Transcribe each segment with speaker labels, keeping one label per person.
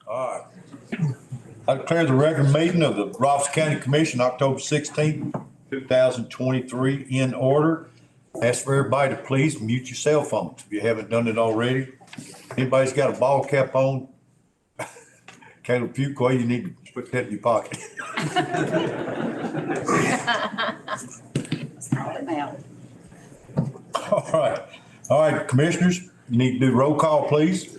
Speaker 1: All right. I declare the regular meeting of the Robertson County Commission, October 16th, 2023 in order. Ask for everybody to please mute your cell phones if you haven't done it already. Anybody's got a ball cap on? Caleb Fuqua, you need to put that in your pocket. All right. All right, commissioners, you need to do roll call, please.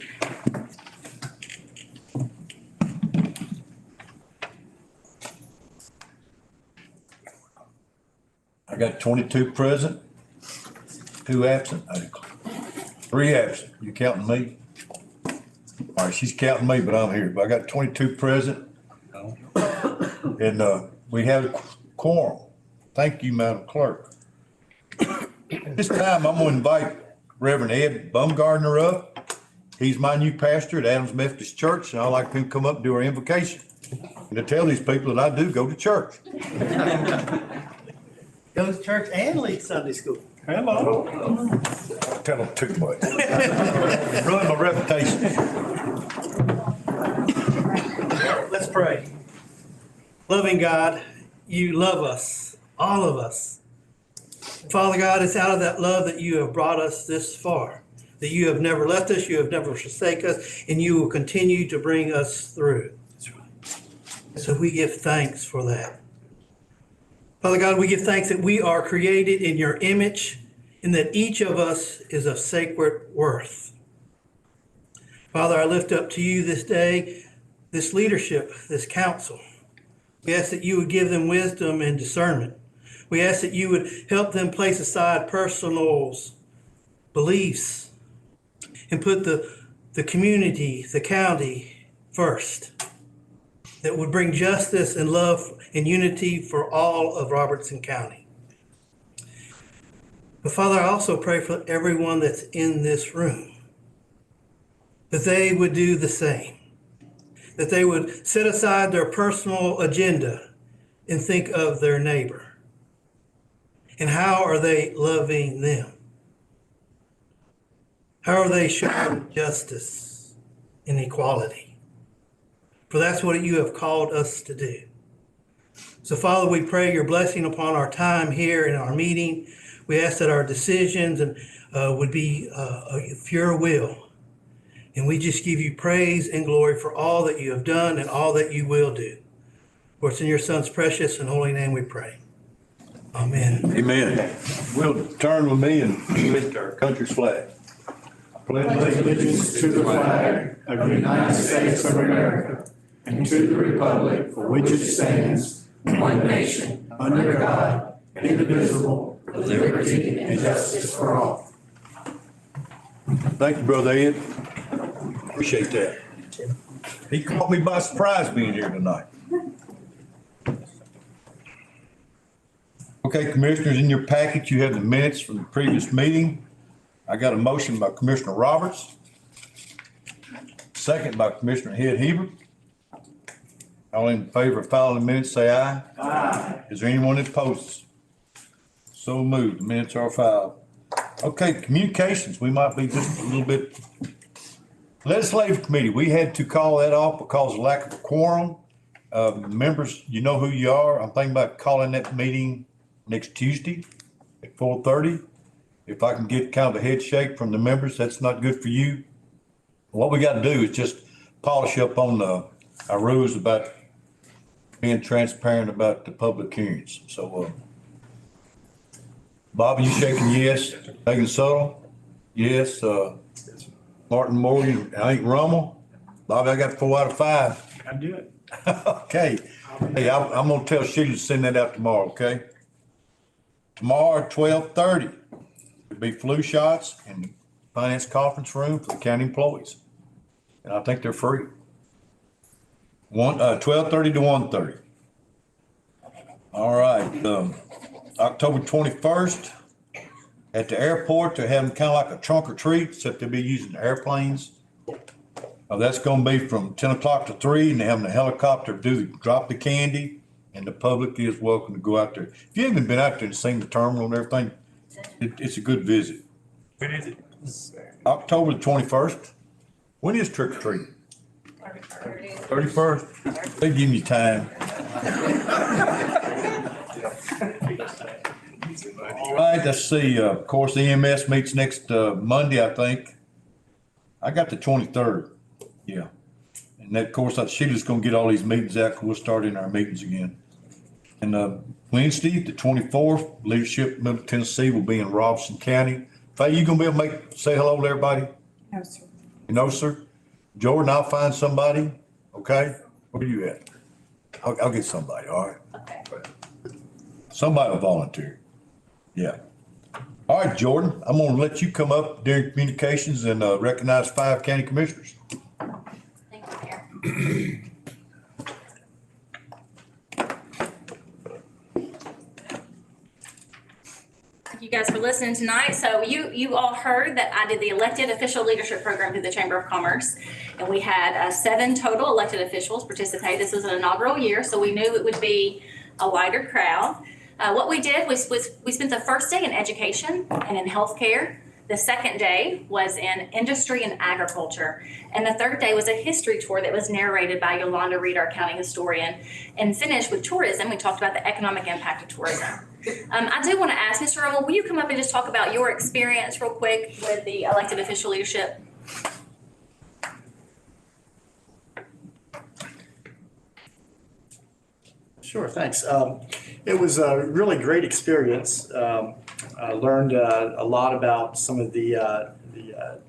Speaker 1: I got 22 present, 2 absent, 3 absent. You counting me? All right, she's counting me, but I'm here. But I got 22 present. And we have a quorum. Thank you, Madam Clerk. This time I'm going to invite Reverend Ed Bumgardner up. He's my new pastor at Adams Methodist Church, and I'd like him to come up and do our invocation and to tell these people that I do go to church.
Speaker 2: Go to church and lead Sunday school.
Speaker 1: Hello. Tell them too much. Ruin my reputation.
Speaker 2: Let's pray. Loving God, you love us, all of us. Father God, it's out of that love that you have brought us this far, that you have never left us, you have never forsaken us, and you will continue to bring us through. So we give thanks for that. Father God, we give thanks that we are created in your image and that each of us is of sacred worth. Father, I lift up to you this day, this leadership, this council. We ask that you would give them wisdom and discernment. We ask that you would help them place aside personal beliefs and put the community, the county first. That would bring justice and love and unity for all of Robertson County. But Father, I also pray for everyone that's in this room, that they would do the same, that they would set aside their personal agenda and think of their neighbor. And how are they loving them? How are they showing justice and equality? For that's what you have called us to do. So Father, we pray your blessing upon our time here in our meeting. We ask that our decisions would be of your will. And we just give you praise and glory for all that you have done and all that you will do. For it's in your Son's precious and holy name we pray. Amen.
Speaker 1: Amen. We'll turn with me and lift our country's flag. I
Speaker 3: pledge allegiance to the flag of the United States of America and to the republic for which it stands, one nation, under God, indivisible, with liberty and justice for all.
Speaker 1: Thank you, Brother Ed. Appreciate that. He caught me by surprise being here tonight. Okay, Commissioners, in your packet, you have the minutes from the previous meeting. I got a motion by Commissioner Roberts, second by Commissioner Head Hebert. All in favor of filing the minutes, say aye.
Speaker 3: Aye.
Speaker 1: Is there anyone that opposes? So moved. The minutes are filed. Okay, communications. We might be just a little bit. Legislative committee, we had to call that off because of lack of a quorum. Members, you know who you are. I'm thinking about calling that meeting next Tuesday at 4:30. If I can get kind of a head shake from the members, that's not good for you. What we got to do is just polish up on our rules about being transparent about the public hearings. So, Bob, you shaking yes? Megan Suttle? Yes. Martin Morgan, I ain't Rummel. Bobby, I got 4 out of 5.
Speaker 3: I do it.
Speaker 1: Okay. Hey, I'm gonna tell Sheila to send that out tomorrow, okay? Tomorrow at 12:30, there'll be flu shots in the finance conference room for the county employees. And I think they're free. 12:30 to 1:30. All right, October 21st, at the airport, they're having kind of like a trunk or treat, except they'll be using airplanes. That's gonna be from 10 o'clock to 3, and they're having a helicopter drop the candy, and the public is welcome to go out there. If you haven't been out there and seen the terminal and everything, it's a good visit.
Speaker 3: When is it?
Speaker 1: October the 21st. When is trick or treat? 31st. They give you time. All right, let's see, of course, EMS meets next, Monday, I think. I got the 23rd, yeah. And that, of course, Sheila's gonna get all these meetings out, we'll start in our meetings again. And, Wednesday, the 24th, Leadership Middle Tennessee will be in Robeson County. Faye, you gonna be able to say hello to everybody?
Speaker 4: No, sir.
Speaker 1: No, sir? Jordan, I'll find somebody, okay? Where you at? I'll get somebody, all right?
Speaker 5: Okay.
Speaker 1: Somebody will volunteer. Yeah. All right, Jordan, I'm gonna let you come up during communications and recognize 5 county commissioners.
Speaker 5: Thank you, Mayor. Thank you guys for listening tonight. So you all heard that I did the elected official leadership program through the Chamber of Commerce. And we had 7 total elected officials participate. This was an inaugural year, so we knew it would be a wider crowd. What we did was we spent the first day in education and in healthcare. The second day was in industry and agriculture. And the third day was a history tour that was narrated by Yolanda Reed, our county historian. And finished with tourism. We talked about the economic impact of tourism. I do want to ask, Mr. Rummel, will you come up and just talk about your experience real quick with the elected official leadership?
Speaker 3: Sure, thanks. It was a really great experience. I learned a lot about some of the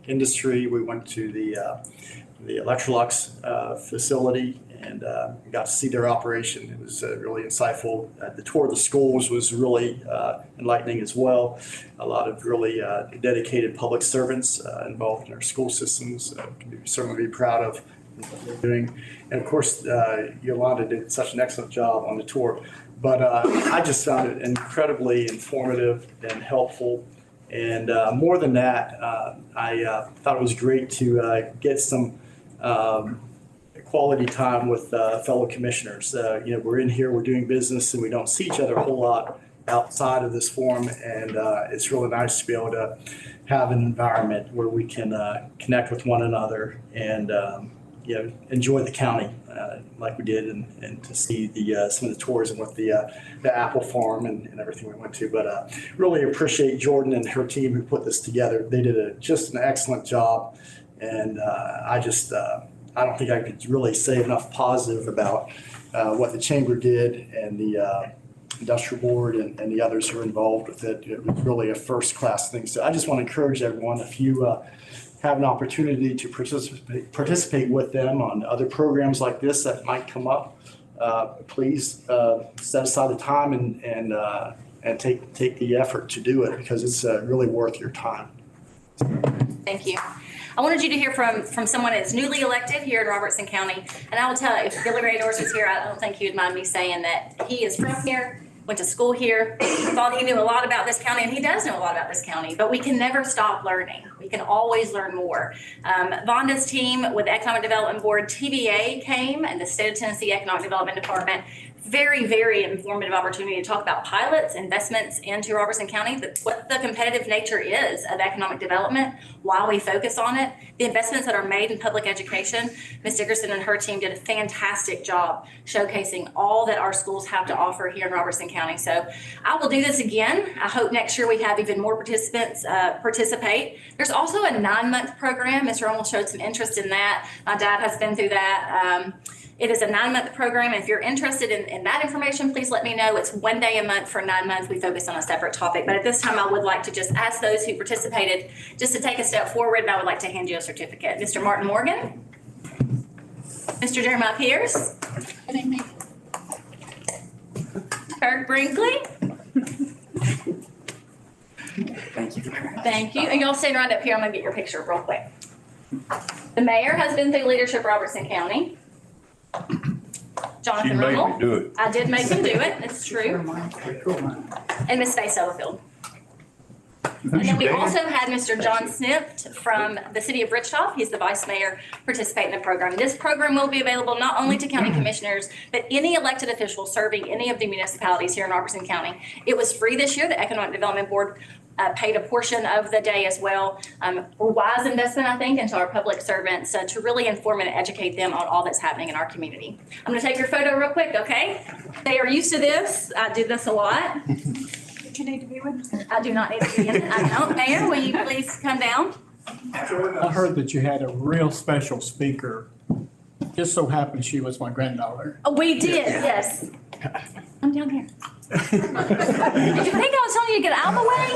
Speaker 3: industry. We went to the Electrolux facility and got to see their operation. It was really insightful. The tour of the schools was really enlightening as well. A lot of really dedicated public servants involved in our school systems. Can certainly be proud of what they're doing. And of course, Yolanda did such an excellent job on the tour. But I just found it incredibly informative and helpful. And more than that, I thought it was great to get some quality time with fellow commissioners. We're in here, we're doing business, and we don't see each other a whole lot outside of this forum. And it's really nice to be able to have an environment where we can connect with one another and enjoy the county like we did, and to see some of the tourism with the apple farm and everything we went to. But really appreciate Jordan and her team who put this together. They did just an excellent job, and I don't think I could really say enough positive about what the chamber did and the industrial board and the others who are involved with it. It was really a first-class thing. So I just want to encourage everyone, if you have an opportunity to participate with them on other programs like this that might come up, please set aside the time and take the effort to do it, because it's really worth your time.
Speaker 5: Thank you. I wanted you to hear from someone that's newly elected here in Robertson County. And I will tell you, if Billy Ray Doors was here, I don't think he would mind me saying that he is from here, went to school here, thought he knew a lot about this county, and he does know a lot about this county, but we can never stop learning. We can always learn more. Vonda's team with the Economic Development Board, TVA came, and the State of Tennessee Economic Development Department. Very, very informative opportunity to talk about pilots, investments into Robertson County, what the competitive nature is of economic development, why we focus on it, the investments that are made in public education. Ms. Dickerson and her team did a fantastic job showcasing all that our schools have to offer here in Robertson County. So I will do this again. I hope next year we have even more participants participate. There's also a 9-month program. Mr. Rummel showed some interest in that. My dad has been through that. It is a 9-month program. If you're interested in that information, please let me know. It's 1 day a month for 9 months. We focus on a separate topic. But at this time, I would like to just ask those who participated just to take a step forward, and I would like to hand you a certificate. Mr. Martin Morgan. Mr. Jeremiah Pierce. Good evening. Kirk Brinkley.
Speaker 4: Thank you.
Speaker 5: Thank you. And y'all stand right up here. I'm going to get your picture real quick. The mayor has been through Leadership Robertson County.
Speaker 1: She
Speaker 5: Jonathan
Speaker 1: made me
Speaker 5: Rummel.
Speaker 1: do it.
Speaker 5: I did make him do it. It's true. And Miss Faye Sutherfield. And then we also had Mr. John Snipt from the city of Wichita. He's the vice mayor participating in the program. This program will be available not only to county commissioners, but any elected official serving any of the municipalities here in Robertson County. It was free this year. The Economic Development Board paid a portion of the day as well. Wise investment, I think, into our public servants to really inform and educate them on all that's happening in our community. I'm going to take your photo real quick, okay? They are used to this. I do this a lot.
Speaker 6: You need to be with us.
Speaker 5: I do not need to be in it. I don't. Mayor, will you please come down?
Speaker 3: I heard that you had a real special speaker. Just so happened she was my granddaughter.
Speaker 5: Oh, we did, yes. I'm down here. Did you think I was telling you to get out of the way?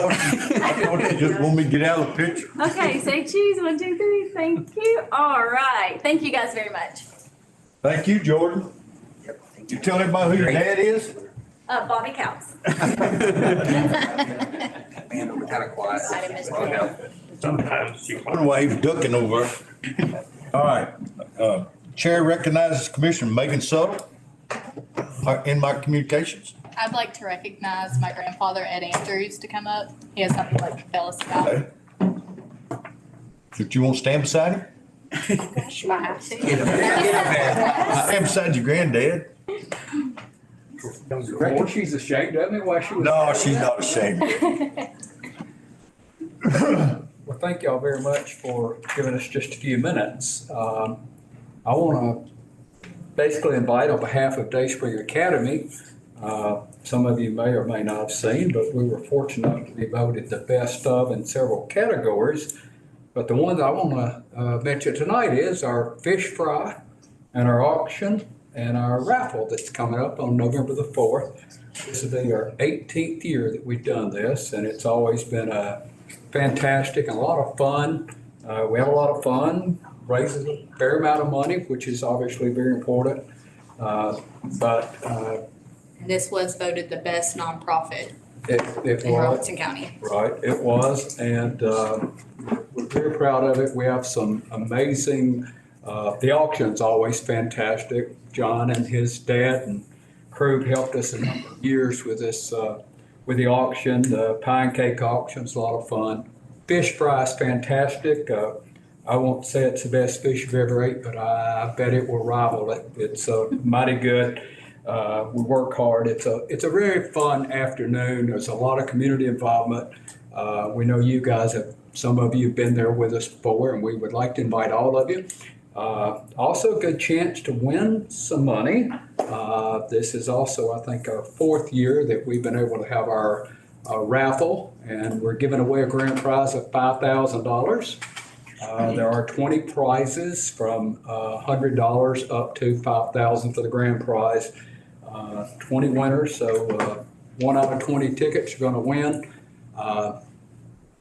Speaker 1: Just want me to get out of the picture.
Speaker 5: Okay, say cheese. 1, 2, 3. Thank you. All right. Thank you guys very much.
Speaker 1: Thank you, Jordan. You tell everybody who your dad is?
Speaker 5: Bobby Cows.
Speaker 4: Man, we're kind of quiet.
Speaker 1: Sometimes. I don't know why he was ducking over. All right. Chair recognizes Commissioner Megan Suttle in my communications.
Speaker 6: I'd like to recognize my grandfather, Ed Andrews, to come up. He has something he'd like to tell us about.
Speaker 1: Okay. So you want to stand beside him?
Speaker 6: Should I have to?
Speaker 1: Stand beside your granddad.
Speaker 7: Reckon she's ashamed of me while she was.
Speaker 1: No, she's not ashamed.
Speaker 7: Well, thank y'all very much for giving us just a few minutes. I want to basically invite on behalf of Dayspring Academy, some of you may or may not have seen, but we were fortunate to be voted the best of in several categories. But the one that I want to mention tonight is our fish fry and our auction and our raffle that's coming up on November the 4th. This will be our 18th year that we've done this, and it's always been fantastic and a lot of fun. We have a lot of fun, raises a fair amount of money, which is obviously very important.
Speaker 6: And this was voted the best nonprofit
Speaker 7: It
Speaker 6: in
Speaker 7: was,
Speaker 6: Robertson County.
Speaker 7: right, it was, and we're very proud of it. We have some amazing, the auction's always fantastic. John and his dad and crew helped us a number of years with this, with the auction. The pine cake auction's a lot of fun. Fish fry is fantastic. I won't say it's the best fish you've ever ate, but I bet it will rival it. It's mighty good. We work hard. It's a very fun afternoon. There's a lot of community involvement. We know you guys have, some of you have been there with us before, and we would like to invite all of you. Also a good chance to win some money. This is also, I think, our 4th year that we've been able to have our raffle, and we're giving away a grand prize of $5,000. There are 20 prizes from $100 up to $5,000 for the grand prize. 20 winners, so 1 out of 20 tickets are going to win.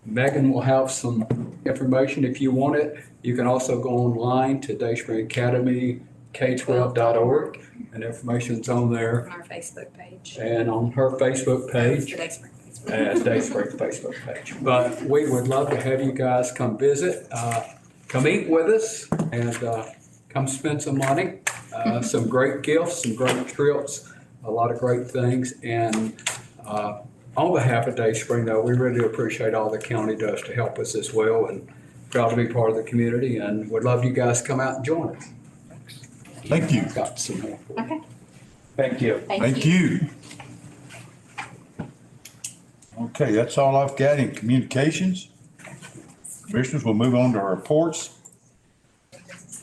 Speaker 7: Megan will have some information if you want it. You can also go online to Dayspring Academy, k12.org, and information's on there.
Speaker 6: On our Facebook page.
Speaker 7: And on her Facebook page.
Speaker 6: The Dayspring Facebook.
Speaker 7: And Dayspring Facebook page. But we would love to have you guys come visit, come eat with us, and come spend some money. Some great gifts, some great trips, a lot of great things. And on behalf of Dayspring, though, we really appreciate all the county does to help us as well, and proud to be part of the community, and would love you guys to come out and join us.
Speaker 1: Thank you.
Speaker 7: Got some more.
Speaker 5: Okay.
Speaker 7: Thank you.
Speaker 1: Thank you. Okay, that's all I've got in communications. Commissioners, we'll move on to our reports.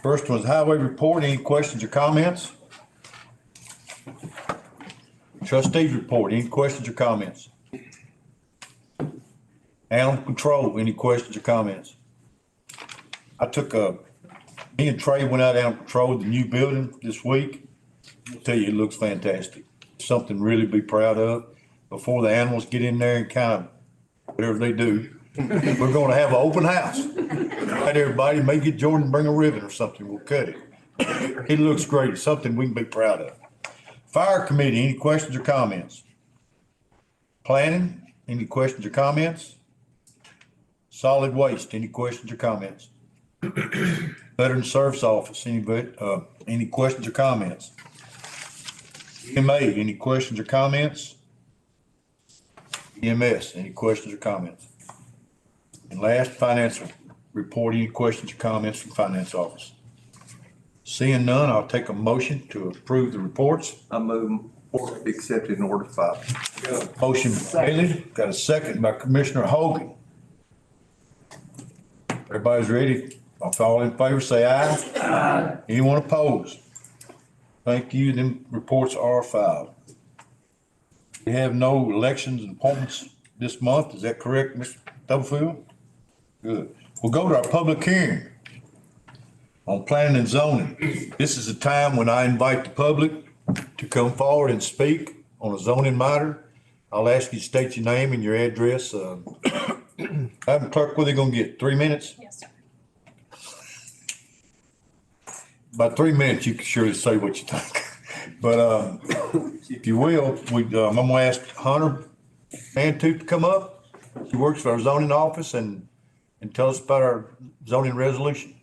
Speaker 1: First one's highway report. Any questions or comments? Trustees report. Any questions or comments? Animal control. Any questions or comments? Me and Trey went out animal control the new building this week. I'll tell you, it looks fantastic. Something really to be proud of. Before the animals get in there and kind of whatever they do, we're gonna have an open house. Right, everybody, may get Jordan to bring a ribbon or something, we'll cut it. It looks great, it's something we can be proud of. Fire committee, any questions or comments? Planning, any questions or comments? Solid waste, any questions or comments? Veteran Service Office, any questions or comments? EMA, any questions or comments? EMS, any questions or comments? And last, financial report, any questions or comments from finance office? Seeing none, I'll take a motion to approve the reports.
Speaker 4: I move
Speaker 1: Order be accepted in order file. Motion Bailey, got a second by Commissioner Hogan. Everybody's ready. If all in favor, say aye. Aye. Anyone opposed? Thank you. Them reports are filed. We have no elections and appointments this month. Is that correct, Mr. Stubblefield? Good. We'll go to our public hearing on planning and zoning. This is a time when I invite the public to come forward and speak on a zoning matter. I'll ask you to state your name and your address. Madam Clerk, what are they gonna get? 3 minutes?
Speaker 6: Yes, sir.
Speaker 1: About 3 minutes, you can surely say what you think. But, if you will, I'm gonna ask Hunter Mantooth to come up. He works for our zoning office and tell us about our zoning resolution.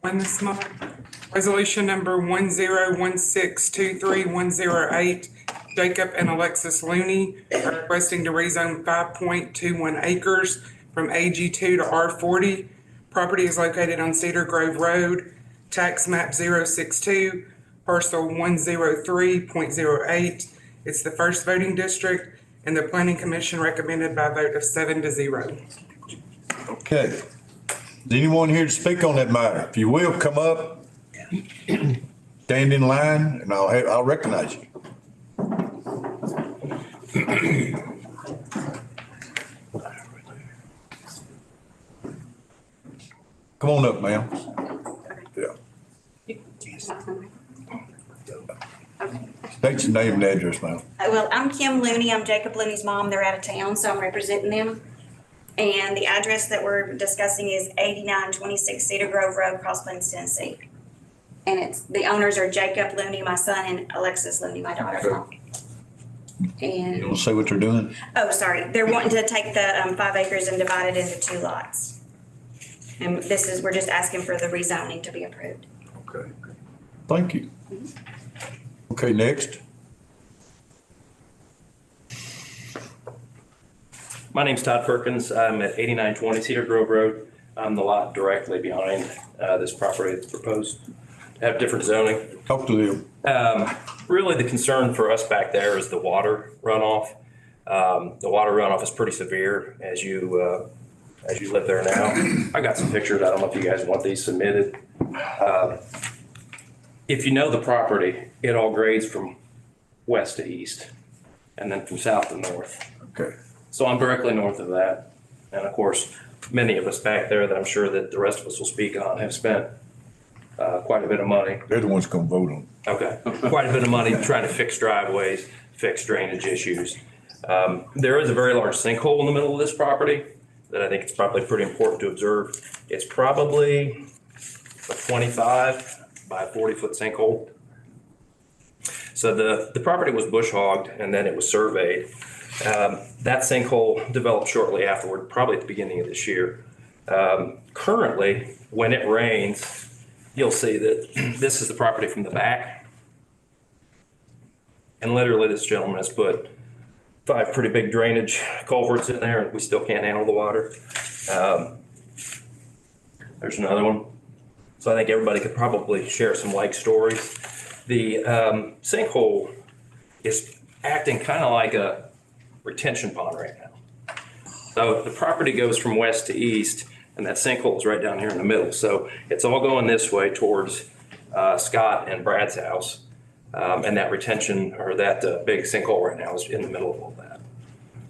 Speaker 8: One this month. Resolution number 1016231008. Jacob and Alexis Looney are requesting to rezone 5.21 acres from AG2 to R40. Property is located on Cedar Grove Road, tax map 062, parcel 103.08. It's the first voting district, and the planning commission recommended by a vote of 7-0.
Speaker 1: Okay. Is anyone here to speak on that matter? If you will, come up, stand in line, and I'll recognize you. Come on up, ma'am. Yeah. State your name and address, ma'am.
Speaker 9: Well, I'm Kim Looney. I'm Jacob Looney's mom. They're out of town, so I'm representing them. And the address that we're discussing is 8926 Cedar Grove Road, Cross Plains, Tennessee. And the owners are Jacob Looney, my son, and Alexis Looney, my daughter.
Speaker 1: You
Speaker 9: And,
Speaker 1: want to say what they're doing?
Speaker 9: oh, sorry, they're wanting to take the 5 acres and divide it into 2 lots. And we're just asking for the rezoning to be approved.
Speaker 1: Okay. Thank you. Okay, next.
Speaker 10: My name's Todd Perkins. I'm at 8920 Cedar Grove Road. I'm the lot directly behind this property that's proposed to have different zoning.
Speaker 1: Talk to them.
Speaker 10: Really, the concern for us back there is the water runoff. The water runoff is pretty severe as you live there now. I got some pictures. I don't know if you guys want these submitted. If you know the property, it all grades from west to east and then from south to north.
Speaker 1: Okay.
Speaker 10: So I'm directly north of that. And of course, many of us back there that I'm sure that the rest of us will speak on have spent quite a bit of money.
Speaker 1: They're the ones gonna vote on.
Speaker 10: Okay, quite a bit of money trying to fix driveways, fix drainage issues. There is a very large sinkhole in the middle of this property that I think it's probably pretty important to observe. It's probably a 25 by 40-foot sinkhole. So the property was bush hogged and then it was surveyed. That sinkhole developed shortly afterward, probably at the beginning of this year. Currently, when it rains, you'll see that this is the property from the back. And literally this gentleman has put 5 pretty big drainage culverts in there and we still can't handle the water. There's another one. So I think everybody could probably share some like stories. The sinkhole is acting kind of like a retention pond right now. So the property goes from west to east and that sinkhole is right down here in the middle. So it's all going this way towards Scott and Brad's house. And that retention or that big sinkhole right now is in the middle of all that.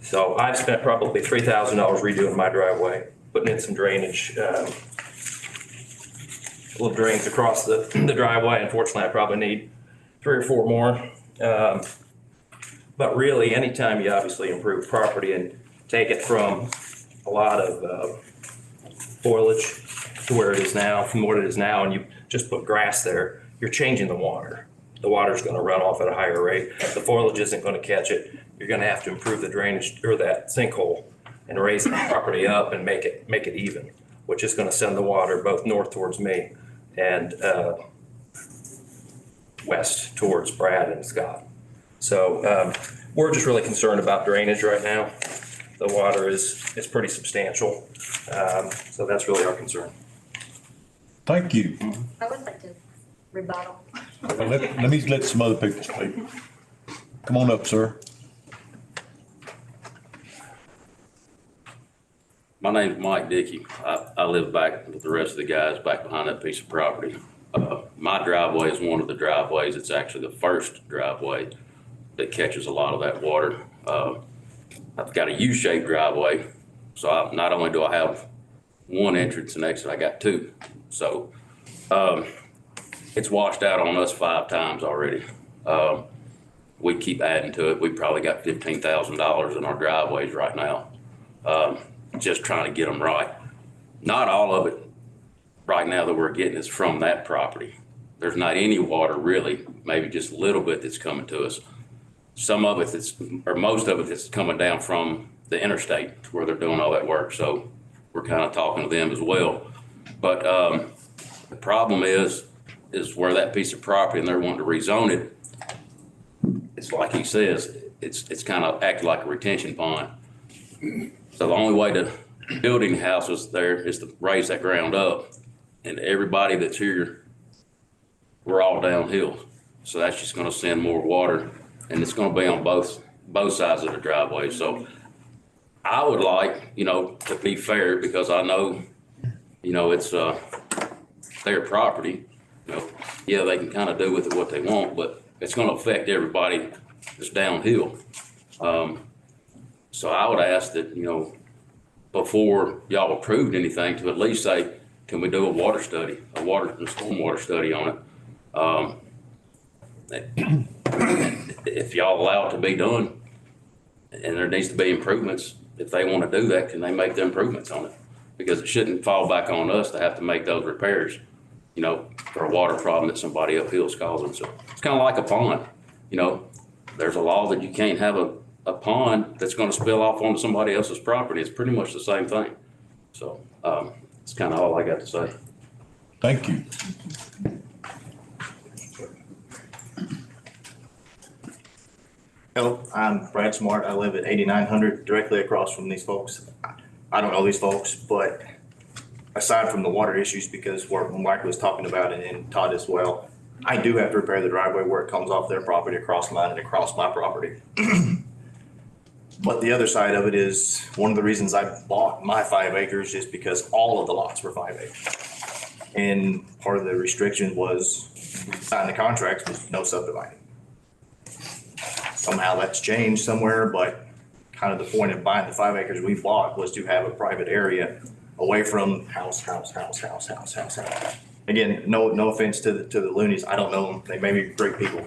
Speaker 10: So I've spent probably $3,000 redoing my driveway, putting in some drainage, little drains across the driveway. Unfortunately, I probably need 3 or 4 more. But really, anytime you obviously improve property and take it from a lot of foliage to where it is now, from what it is now, and you just put grass there, you're changing the water. The water's going to run off at a higher rate. The foliage isn't going to catch it. You're going to have to improve the drainage or that sinkhole and raise the property up and make it even, which is going to send the water both north towards me and west towards Brad and Scott. So we're just really concerned about drainage right now. the water is pretty substantial. So that's really our concern.
Speaker 1: Thank you.
Speaker 5: I would like to rebuttal.
Speaker 1: Well, let me let some other people speak. Come on up, sir.
Speaker 11: My name's Mike Dickey. I live back with the rest of the guys back behind that piece of property. My driveway is one of the driveways. It's actually the first driveway that catches a lot of that water. I've got a U-shaped driveway, so not only do I have one entrance and exit, I got two. So it's washed out on us 5 times already. We keep adding to it. We probably got $15,000 in our driveways right now, just trying to get them right. Not all of it right now that we're getting is from that property. There's not any water really, maybe just a little bit that's coming to us. Some of it or most of it that's coming down from the interstate where they're doing all that work. So we're kind of talking to them as well. But the problem is where that piece of property and they're wanting to rezone it. It's like he says, it's kind of acting like a retention pond. So the only way to building houses there is to raise that ground up. And everybody that's here, we're all downhill. So that's just gonna send more water and it's gonna be on both sides of the driveway. So I would like, to be fair because I know, it's their property. Yeah, they can kind of do with it what they want, but it's gonna affect everybody that's downhill. So I would ask that, before y'all approved anything, to at least say, can we do a water study, a stormwater study on it? If y'all allow it to be done and there needs to be improvements, if they want to do that, can they make the improvements on it? Because it shouldn't fall back on us to have to make those repairs, for a water problem that somebody uphill is causing. So it's kind of like a pond, there's a law that you can't have a pond that's going to spill off onto somebody else's property. It's pretty much the same thing. So it's kind of all I got to say.
Speaker 1: Thank you.
Speaker 12: Hello, I'm Brad Smart. I live at 8900 directly across from these folks. I don't know these folks, but aside from the water issues, because when Mike was talking about it and Todd as well, I do have to repair the driveway where it comes off their property across mine and across my property. But the other side of it is one of the reasons I bought my 5 acres is because all of the lots were 5 acres. And part of the restriction was signing the contracts was no subdividing. Somehow that's changed somewhere, but kind of the point of buying the 5 acres we bought was to have a private area away from house. Again, no offense to the Loonies. I don't know them. They may be great people.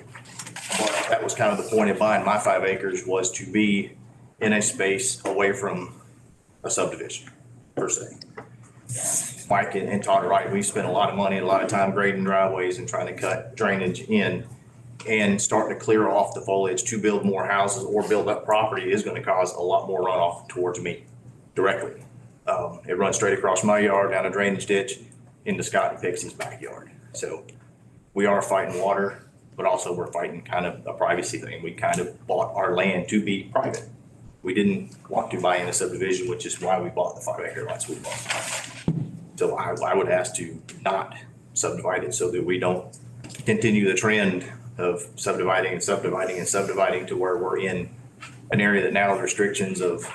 Speaker 12: But that was kind of the point of buying my 5 acres was to be in a space away from a subdivision per se. Mike and Todd are right. We spent a lot of money, a lot of time grading driveways and trying to cut drainage in. And starting to clear off the foliage to build more houses or build up property is going to cause a lot more runoff towards me directly. It runs straight across my yard, down a drainage ditch, into Scott and Pixie's backyard. So we are fighting water, but also we're fighting kind of a privacy thing. We kind of bought our land to be private. We didn't want to buy in a subdivision, which is why we bought the 5 acre lots we bought. So I would ask to not subdivide it so that we don't continue the trend of subdividing to where we're in an area that now has restrictions of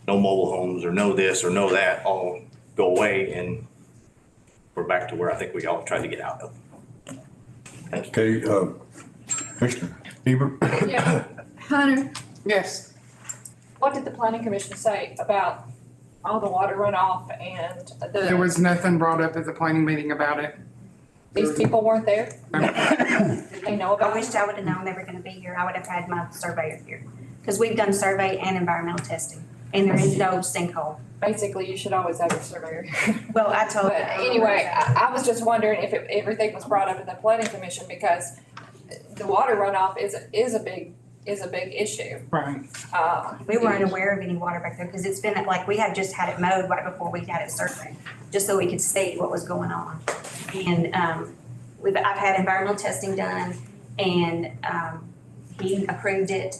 Speaker 12: no mobile homes or no this or no that all go away, and we're back to where I think we all tried to get out of. Thank you.
Speaker 1: Okay, Commissioner Bieber?
Speaker 6: Yeah. Hunter,
Speaker 8: Yes.
Speaker 6: what did the planning commission say about all the water runoff and
Speaker 8: There was nothing brought up at the planning meeting about it.
Speaker 6: these people weren't there? Did they know
Speaker 9: I
Speaker 6: about
Speaker 9: wish
Speaker 6: it?
Speaker 9: I would have known they were gonna be here. I would have had my surveyor here. Because we've done survey and environmental testing, and there is no sinkhole.
Speaker 6: Basically, you should always have a surveyor.
Speaker 9: Well, I told.
Speaker 6: But anyway, I was just wondering if everything was brought up in the planning commission because the water runoff is a big issue.
Speaker 8: Right.
Speaker 9: We weren't aware of any water back there, because it's been, like, we had just had it mowed right before we had it surveyed, just so we could see what was going on. And, I've had environmental testing done, and, he approved it,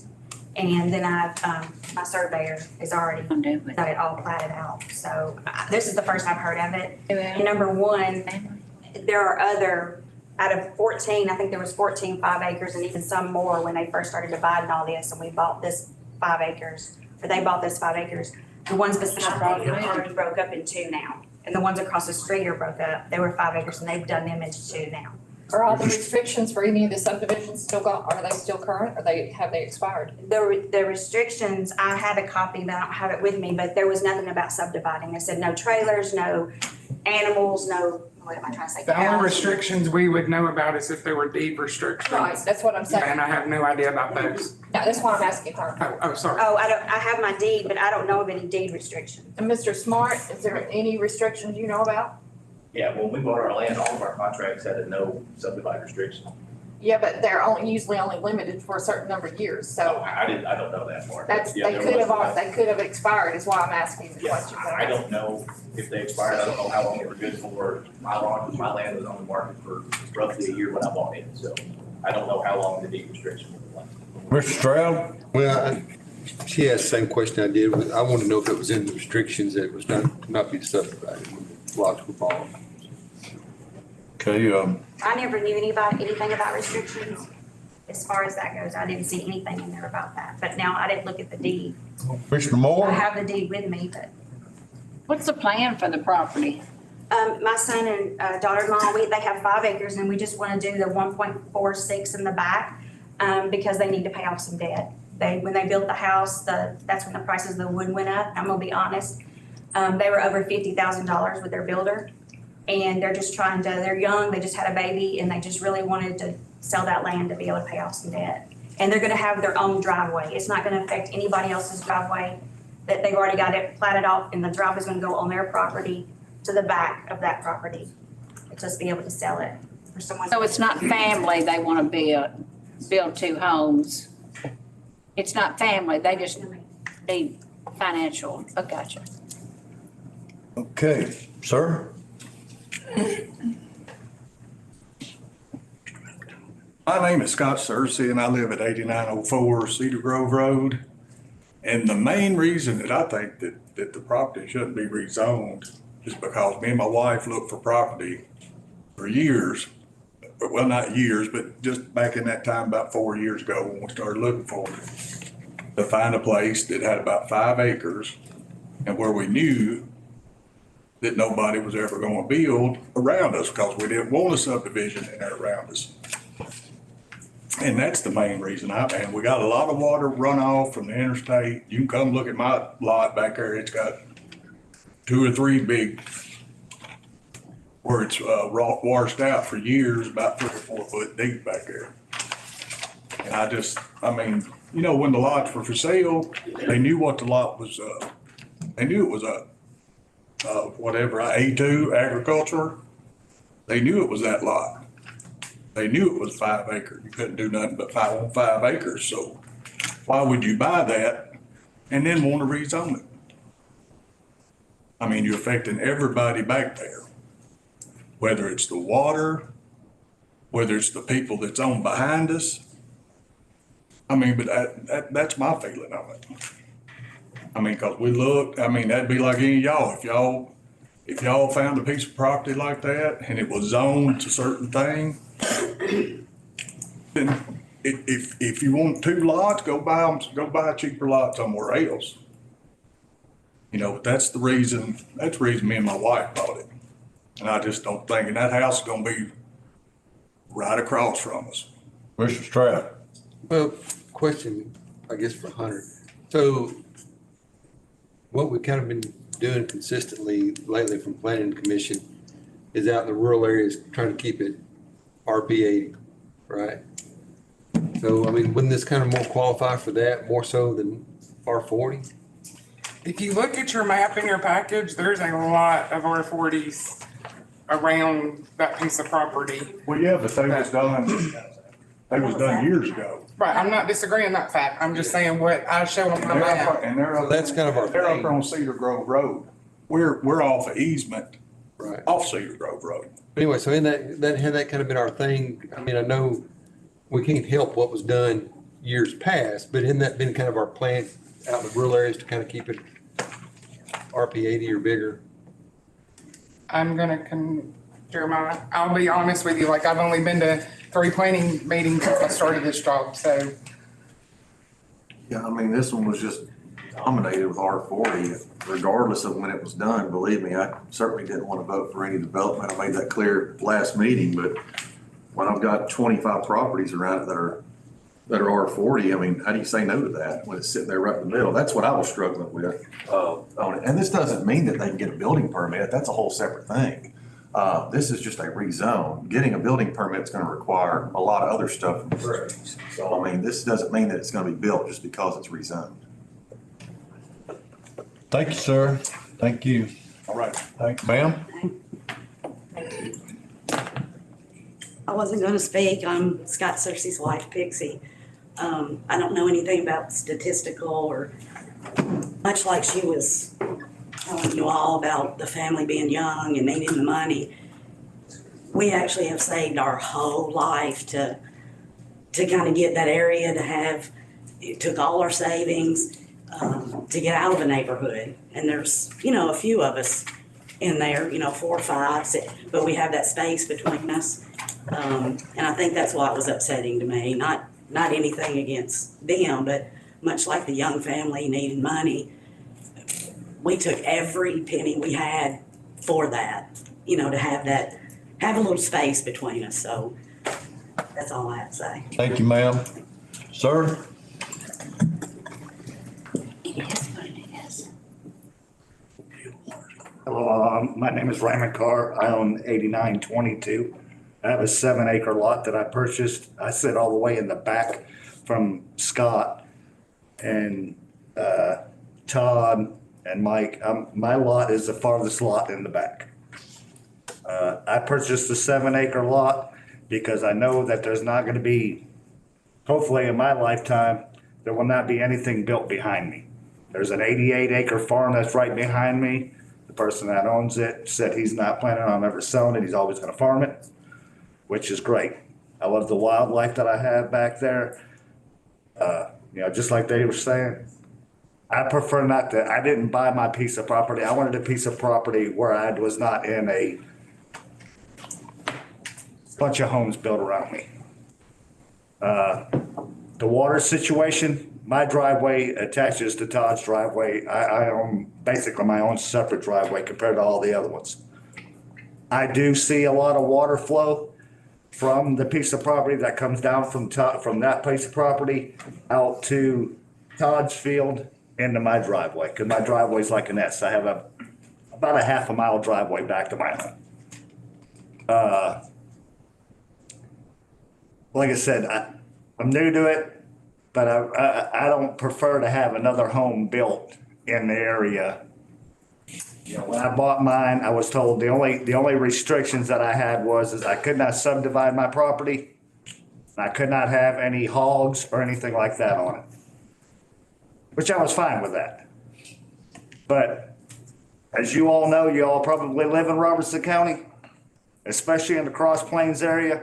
Speaker 9: And then my surveyor is already
Speaker 5: I'm doing it.
Speaker 9: got it all platted out. So this is the first I've heard of it.
Speaker 5: Yeah.
Speaker 9: And number one, there are other, out of 14, I think there was 14 5 acres and even some more when they first started dividing all this and we bought this 5 acres, or they bought this 5 acres. The ones beside me are already broke up in 2 now. And the ones across the street are broke up. They were 5 acres and they've done them into 2 now.
Speaker 6: Are all the restrictions for any of the subdivisions still are they still current, or have they expired?
Speaker 9: The restrictions, I had a copy, but I don't have it with me, but there was nothing about subdividing. It said no trailers, no animals, no, what am I trying to say?
Speaker 8: The only
Speaker 9: Cows.
Speaker 8: restrictions we would know about is if there were deed restrictions.
Speaker 6: Right, that's what I'm saying.
Speaker 8: And I have no idea about those.
Speaker 6: Yeah, that's why I'm asking her.
Speaker 8: Oh, sorry.
Speaker 9: Oh, I have my deed, but I don't know of any deed restrictions.
Speaker 6: And Mr. Smart, is there any restrictions you know about?
Speaker 12: Yeah, when we bought our land, all of our contracts had a no subdivision restriction.
Speaker 6: Yeah, but they're usually only limited for a certain number of years, so
Speaker 12: I don't know that part.
Speaker 6: that's,
Speaker 12: Yeah,
Speaker 6: they
Speaker 12: there
Speaker 6: could have expired is why I'm asking the
Speaker 12: Yeah,
Speaker 6: question.
Speaker 12: I don't know if they expired, I don't know how long they were good for. My land was on the market for roughly a year when I bought it, so I don't know how long the deed restriction was.
Speaker 1: Mr. Stroud?
Speaker 13: Well, she asked the same question I did. I want to know if it was in the restrictions that it was not be subdivided when the lots were bought.
Speaker 1: Okay,
Speaker 9: I never knew anything about restrictions. As far as that goes, I didn't see anything in there about that. But now I didn't look at the deed.
Speaker 1: Mr. Moore?
Speaker 9: I have the deed with me, but
Speaker 5: What's the plan for the property?
Speaker 9: my son and daughter-in-law, they have 5 acres and we just want to do the 1.46 in the back because they need to pay off some debt. When they built the house, that's when the prices of the wood went up. I'm gonna be honest. They were over $50,000 with their builder. And they're just they're young, they just had a baby and they just really wanted to sell that land to be able to pay off some debt. And they're gonna have their own driveway. It's not gonna affect anybody else's driveway. That they've already got it platted off and the driveway's gonna go on their property to the back of that property. Just be able to sell it for someone.
Speaker 5: So it's not family they want to build 2 homes. It's not family, they just need financial. Oh, gotcha.
Speaker 1: Okay, sir?
Speaker 3: My name is Scott Searcy and I live at 8904 Cedar Grove Road. And the main reason that I think that the property shouldn't be rezoned is because me and my wife looked for property for years. Well, not years, but just back in that time, about 4 years ago, when we started looking for it, to find a place that had about 5 acres and where we knew that nobody was ever going to build around us because we didn't want a subdivision in there around us. And that's the main reason and we got a lot of water runoff from the interstate. You can come look at my lot back there. It's got 2 or 3 big where it's washed out for years, about 3 or 4 foot deep back there. And when the lots were for sale, they knew what the lot was, they knew it was a A2 agriculture. They knew it was that lot. They knew it was 5 acres. You couldn't do nothing but 5 acres. So why would you buy that and then want to rezone it? I mean, you're affecting everybody back there, whether it's the water, whether it's the people that's on behind us. I mean, but that's my feeling of it. I mean, cause we looked, that'd be like any of y'all, if y'all found a piece of property like that and it was zoned to certain thing, then if you want 2 lots, go buy a cheaper lot somewhere else. That's the reason me and my wife bought it. And I just don't think, and that house is gonna be right across from us.
Speaker 1: Mr. Stroud?
Speaker 13: Well, question, I guess, for Hunter. So what we've kind of been doing consistently lately from Planning Commission is out in the rural areas, trying to keep it RP 80, right? So, wouldn't this kind of more qualify for that, more so than R40?
Speaker 8: If you look at your map in your package, there's a lot of R40s around that piece of property.
Speaker 3: Well, yeah, but they was done years ago.
Speaker 8: Right, I'm not disagreeing that fact. I'm just saying what I showed on my map.
Speaker 3: And they're up,
Speaker 13: That's kind of our
Speaker 3: they're up
Speaker 13: thing.
Speaker 3: on Cedar Grove Road. We're off of easement,
Speaker 13: Right.
Speaker 3: off Cedar Grove Road.
Speaker 13: Anyway, so had that kind of been our thing. I know we can't help what was done years past, but hadn't that been kind of our plan out in the rural areas to kind of keep it RP 80 or bigger?
Speaker 8: I'm gonna Jeremiah, I'll be honest with you, like I've only been to 3 planning meetings since I started this job, so.
Speaker 14: Yeah, I mean, this one was just dominated with R40, regardless of when it was done. Believe me, I certainly didn't want to vote for any development. I made that clear last meeting, but when I've got 25 properties around it that are R40, I mean, how do you say no to that when it's sitting there right in the middle? That's what I was struggling with on it. And this doesn't mean that they can get a building permit. That's a whole separate thing. This is just a rezone. Getting a building permit is going to require a lot of other stuff from the cities. So, I mean, this doesn't mean that it's going to be built just because it's rezoned.
Speaker 1: Thank you, sir. Thank you.
Speaker 14: All right.
Speaker 1: Thank, ma'am.
Speaker 15: I wasn't gonna speak. I'm Scott Cersei's wife, Pixie. I don't know anything about statistical or much like she was telling you all about the family being young and needing the money. We actually have saved our whole life to kind of get that area to have, it took all our savings to get out of a neighborhood. And there's, a few of us in there, 4 or 5, 6, but we have that space between us. And I think that's why it was upsetting to me, not anything against them, but much like the young family needing money, we took every penny we had for that, to have a little space between us. So that's all I have to say.
Speaker 1: Thank you, ma'am. Sir?
Speaker 15: It is what it is.
Speaker 16: Hello, my name is Raymond Carr. I own 8922. I have a 7-acre lot that I purchased. I sit all the way in the back from Scott and Todd and Mike. My lot is the farthest lot in the back. I purchased a 7-acre lot because I know that there's not going to be, hopefully in my lifetime, there will not be anything built behind me. There's an 88-acre farm that's right behind me. The person that owns it said he's not planning on ever selling it. He's always going to farm it, which is great. I love the wildlife that I have back there. Just like they were saying, I prefer not to, I didn't buy my piece of property. I wanted a piece of property where I was not in a bunch of homes built around me. The water situation, my driveway attaches to Todd's driveway. I own basically my own separate driveway compared to all the other ones. I do see a lot of water flow from the piece of property that comes down from that piece of property out to Todd's field into my driveway, because my driveway's like an S. I have about a half a mile driveway back to my home. Like I said, I'm new to it, but I don't prefer to have another home built in the area. When I bought mine, I was told the only restrictions that I had is I could not subdivide my property. I could not have any hogs or anything like that on it, which I was fine with that. But as you all know, you all probably live in Robertson County, especially in the Cross Plains area.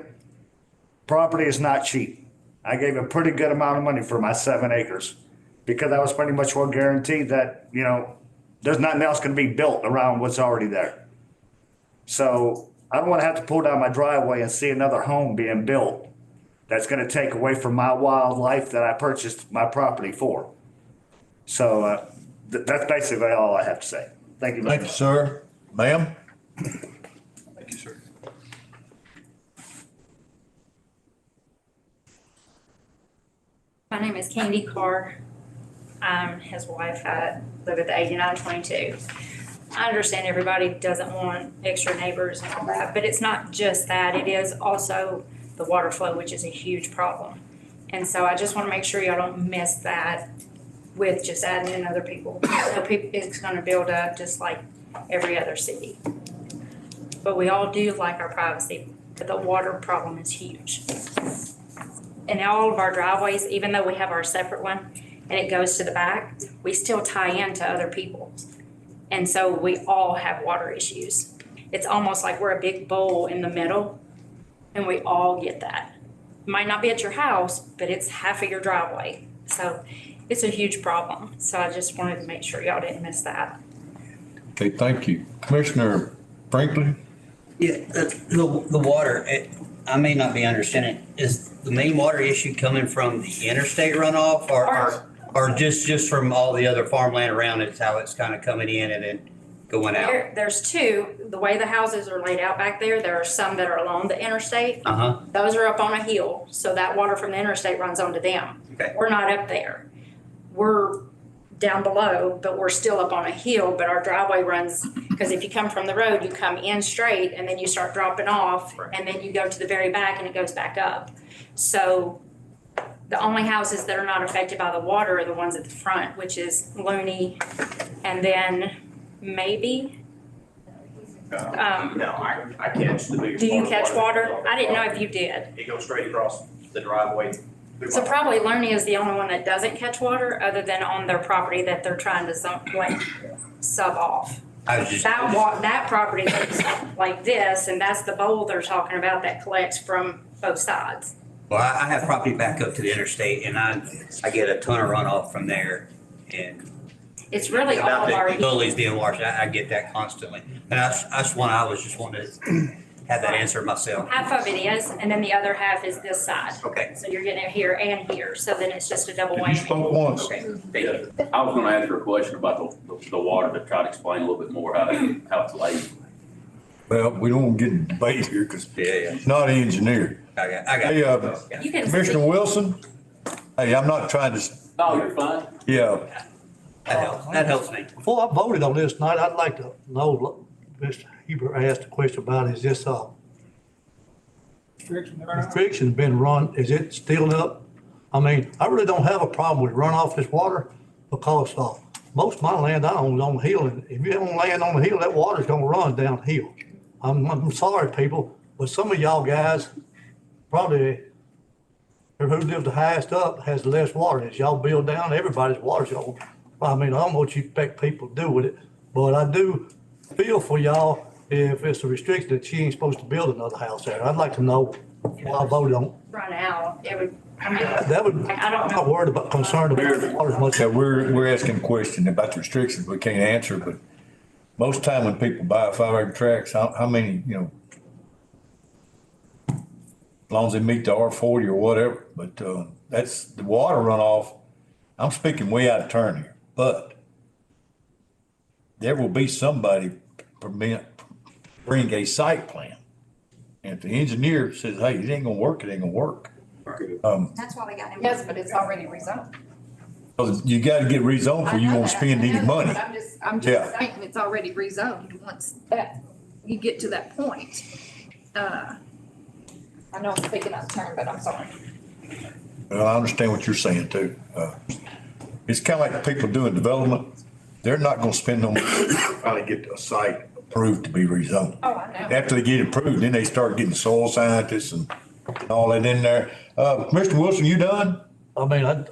Speaker 16: Property is not cheap. I gave a pretty good amount of money for my 7 acres because I was pretty much well guaranteed that, there's nothing else going to be built around what's already there. So I don't want to have to pull down my driveway and see another home being built that's going to take away from my wildlife that I purchased my property for. So that's basically all I have to say. Thank you.
Speaker 1: Thank you, sir. Ma'am?
Speaker 13: Thank you, sir.
Speaker 17: My name is Candy Carr. I'm his wife. I live at the 8922. I understand everybody doesn't want extra neighbors and all that, but it's not just that. It is also the water flow, which is a huge problem. And so I just want to make sure y'all don't miss that with just adding in other people. It's going to build up just like every other city. But we all do like our privacy, but the water problem is huge. And all of our driveways, even though we have our separate one and it goes to the back, we still tie into other people's. And so we all have water issues. It's almost like we're a big bowl in the middle and we all get that. Might not be at your house, but it's half of your driveway. So it's a huge problem. So I just wanted to make sure y'all didn't miss that.
Speaker 1: Okay, thank you. Commissioner Franklin?
Speaker 18: Yeah, the water, I may not be understanding, is the main water issue coming from the interstate runoff or just from all the other farmland around it, is how it's kind of coming in and then going out?
Speaker 17: There's two. The way the houses are laid out back there, there are some that are along the interstate. Those are up on a hill, so that water from the interstate runs onto them.
Speaker 18: Okay.
Speaker 17: We're not up there. We're down below, but we're still up on a hill, but our driveway runs, because if you come from the road, you come in straight and then you start dropping off and then you go to the very back and it goes back up. So the only houses that are not affected by the water are the ones at the front, which is Looney and then maybe.
Speaker 10: No, I catch the biggest.
Speaker 17: Do you catch water? I didn't know if you did.
Speaker 10: It goes straight across the driveway.
Speaker 17: So probably Looney is the only one that doesn't catch water, other than on their property that they're trying to sub off. That property looks like this, and that's the bowl they're talking about that collects from both sides.
Speaker 18: Well, I have property back up to the interstate and I get a ton of runoff from there and
Speaker 17: It's really all of our.
Speaker 18: gullies being washed. I get that constantly. And I was just wanting to have that answer myself.
Speaker 17: Half of it is, and then the other half is this side.
Speaker 18: Okay.
Speaker 17: So you're getting it here and here, so then it's just a double
Speaker 1: You
Speaker 17: whammy.
Speaker 1: spoke once.
Speaker 17: Okay.
Speaker 11: Yeah, I was gonna answer a question about the water to try to explain a little bit more how it's laid.
Speaker 1: Well, we don't want to get in debate here because it's not engineered.
Speaker 18: I got
Speaker 1: Hey,
Speaker 17: You can
Speaker 1: Commissioner Wilson? Hey, I'm not trying to,
Speaker 11: Oh, you're fine.
Speaker 1: yeah.
Speaker 18: That helps me.
Speaker 2: Before I voted on this tonight, I'd like to know, Mr. Heber asked a question about, is this, restriction been run, is it still up? I mean, I really don't have a problem with runoff this water because, most of my land I own is on the hill, and if you own land on the hill, that water's gonna run downhill. I'm sorry, people, but some of y'all guys probably, who live the highest up has less water. As y'all build down, everybody's water's gonna, I mean, I don't know what you expect people to do with it, but I do feel for y'all if it's a restriction that she ain't supposed to build another house there. I'd like to know why I voted on.
Speaker 17: Run out, it would, I mean,
Speaker 2: That would,
Speaker 17: I don't
Speaker 2: I'm
Speaker 17: know.
Speaker 2: not worried about, concerned about the water as much.
Speaker 1: Okay, we're asking a question about the restrictions we can't answer, but most time when people buy a 5 acre tracts, how many, as long as they meet the R40 or whatever, but, that's the water runoff. I'm speaking way out of turn here, but there will be somebody bring a site plan. And if the engineer says, hey, it ain't gonna work, it ain't gonna work.
Speaker 9: That's why we got him.
Speaker 6: Yes, but it's already rezoned.
Speaker 1: You gotta get rezoned before you won't spend any money.
Speaker 6: I'm
Speaker 1: Yeah.
Speaker 6: just saying, it's already rezoned once that, you get to that point. I know I'm speaking out of turn, but I'm sorry.
Speaker 1: Well, I understand what you're saying too. It's kind of like people doing development. They're not gonna spend no money to finally get a site approved to be rezoned.
Speaker 6: Oh, I know.
Speaker 1: After they get it approved, then they start getting soil scientists and all that in there. Mr. Wilson, you done?
Speaker 2: I mean, I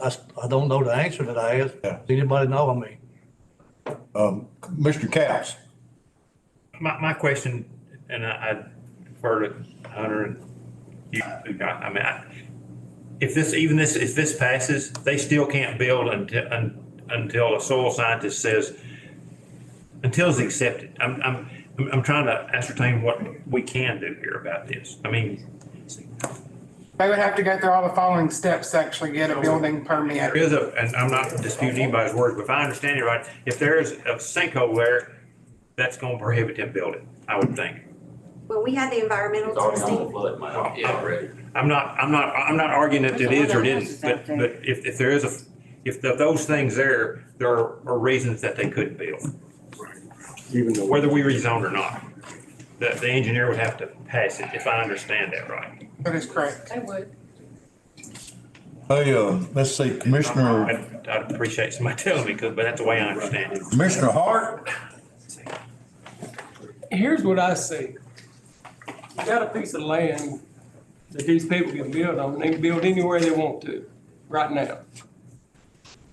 Speaker 2: don't know the answer that I asked.
Speaker 1: Yeah.
Speaker 2: Does anybody know? I mean,
Speaker 1: Mr. Cows?
Speaker 19: My question, and I defer to Hunter and you, I mean, if this passes, they still can't build until a soil scientist says, until it's accepted. I'm trying to ascertain what we can do here about this. I mean,
Speaker 8: They would have to go through all the following steps to actually get a building permit.
Speaker 19: there is and I'm not disputing anybody's words, but if I understand it right, if there is a sinkhole there, that's going to prohibit them building, I would think.
Speaker 9: Well, we had the environmental testing.
Speaker 19: I'm not arguing that it is or didn't, but if there is if those things there are reasons that they couldn't build.
Speaker 3: Even though.
Speaker 19: Whether we rezone or not, the engineer would have to pass it, if I understand that right.
Speaker 8: That is correct.
Speaker 6: They would.
Speaker 1: Hey, let's see, Commissioner,
Speaker 19: I'd appreciate somebody telling me, but that's the way I understand it.
Speaker 1: Commissioner Hart?
Speaker 20: Here's what I see. You got a piece of land that these people can build on, and they can build anywhere they want to, right now.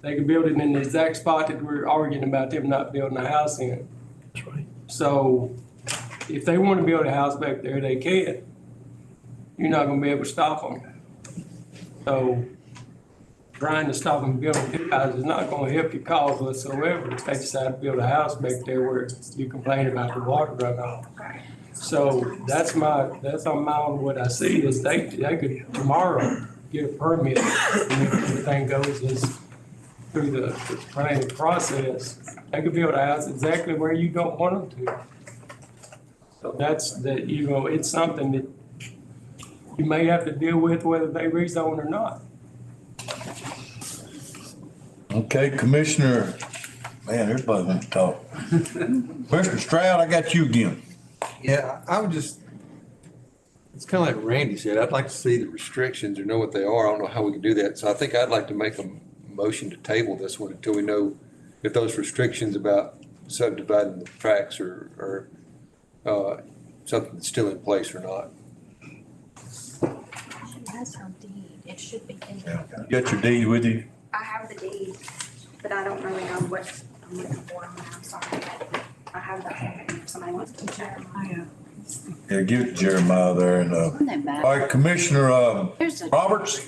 Speaker 20: They can build it in the exact spot that we're arguing about them not building a house in.
Speaker 2: that's right.
Speaker 20: So if they want to build a house back there, they can. You're not gonna be able to stop them. So trying to stop them building two houses is not gonna help your cause whatsoever if they decide to build a house back there where you complain about the water runoff. So that's on my own, what I see is they could tomorrow get a permit and if everything goes as through the planning process, they could build a house exactly where you don't want them to. So it's something that you may have to deal with whether they rezone or not.
Speaker 1: Okay, Commissioner, man, everybody wants to talk. Commissioner Stroud, I got you again.
Speaker 13: Yeah, I would just, it's kind of like Randy said, I'd like to see the restrictions or know what they are. I don't know how we can do that. So I think I'd like to make a motion to table this one until we know if those restrictions about subdividing the tracks are something that's still in place or not.
Speaker 17: That's her deed. It should be in
Speaker 1: You got your deed with you?
Speaker 9: I have the deed, but I don't really know what I'm looking for. I'm sorry. I have that. If somebody wants to Jeremiah.
Speaker 1: Yeah, give it to Jeremiah there and, all right, Commissioner, Roberts?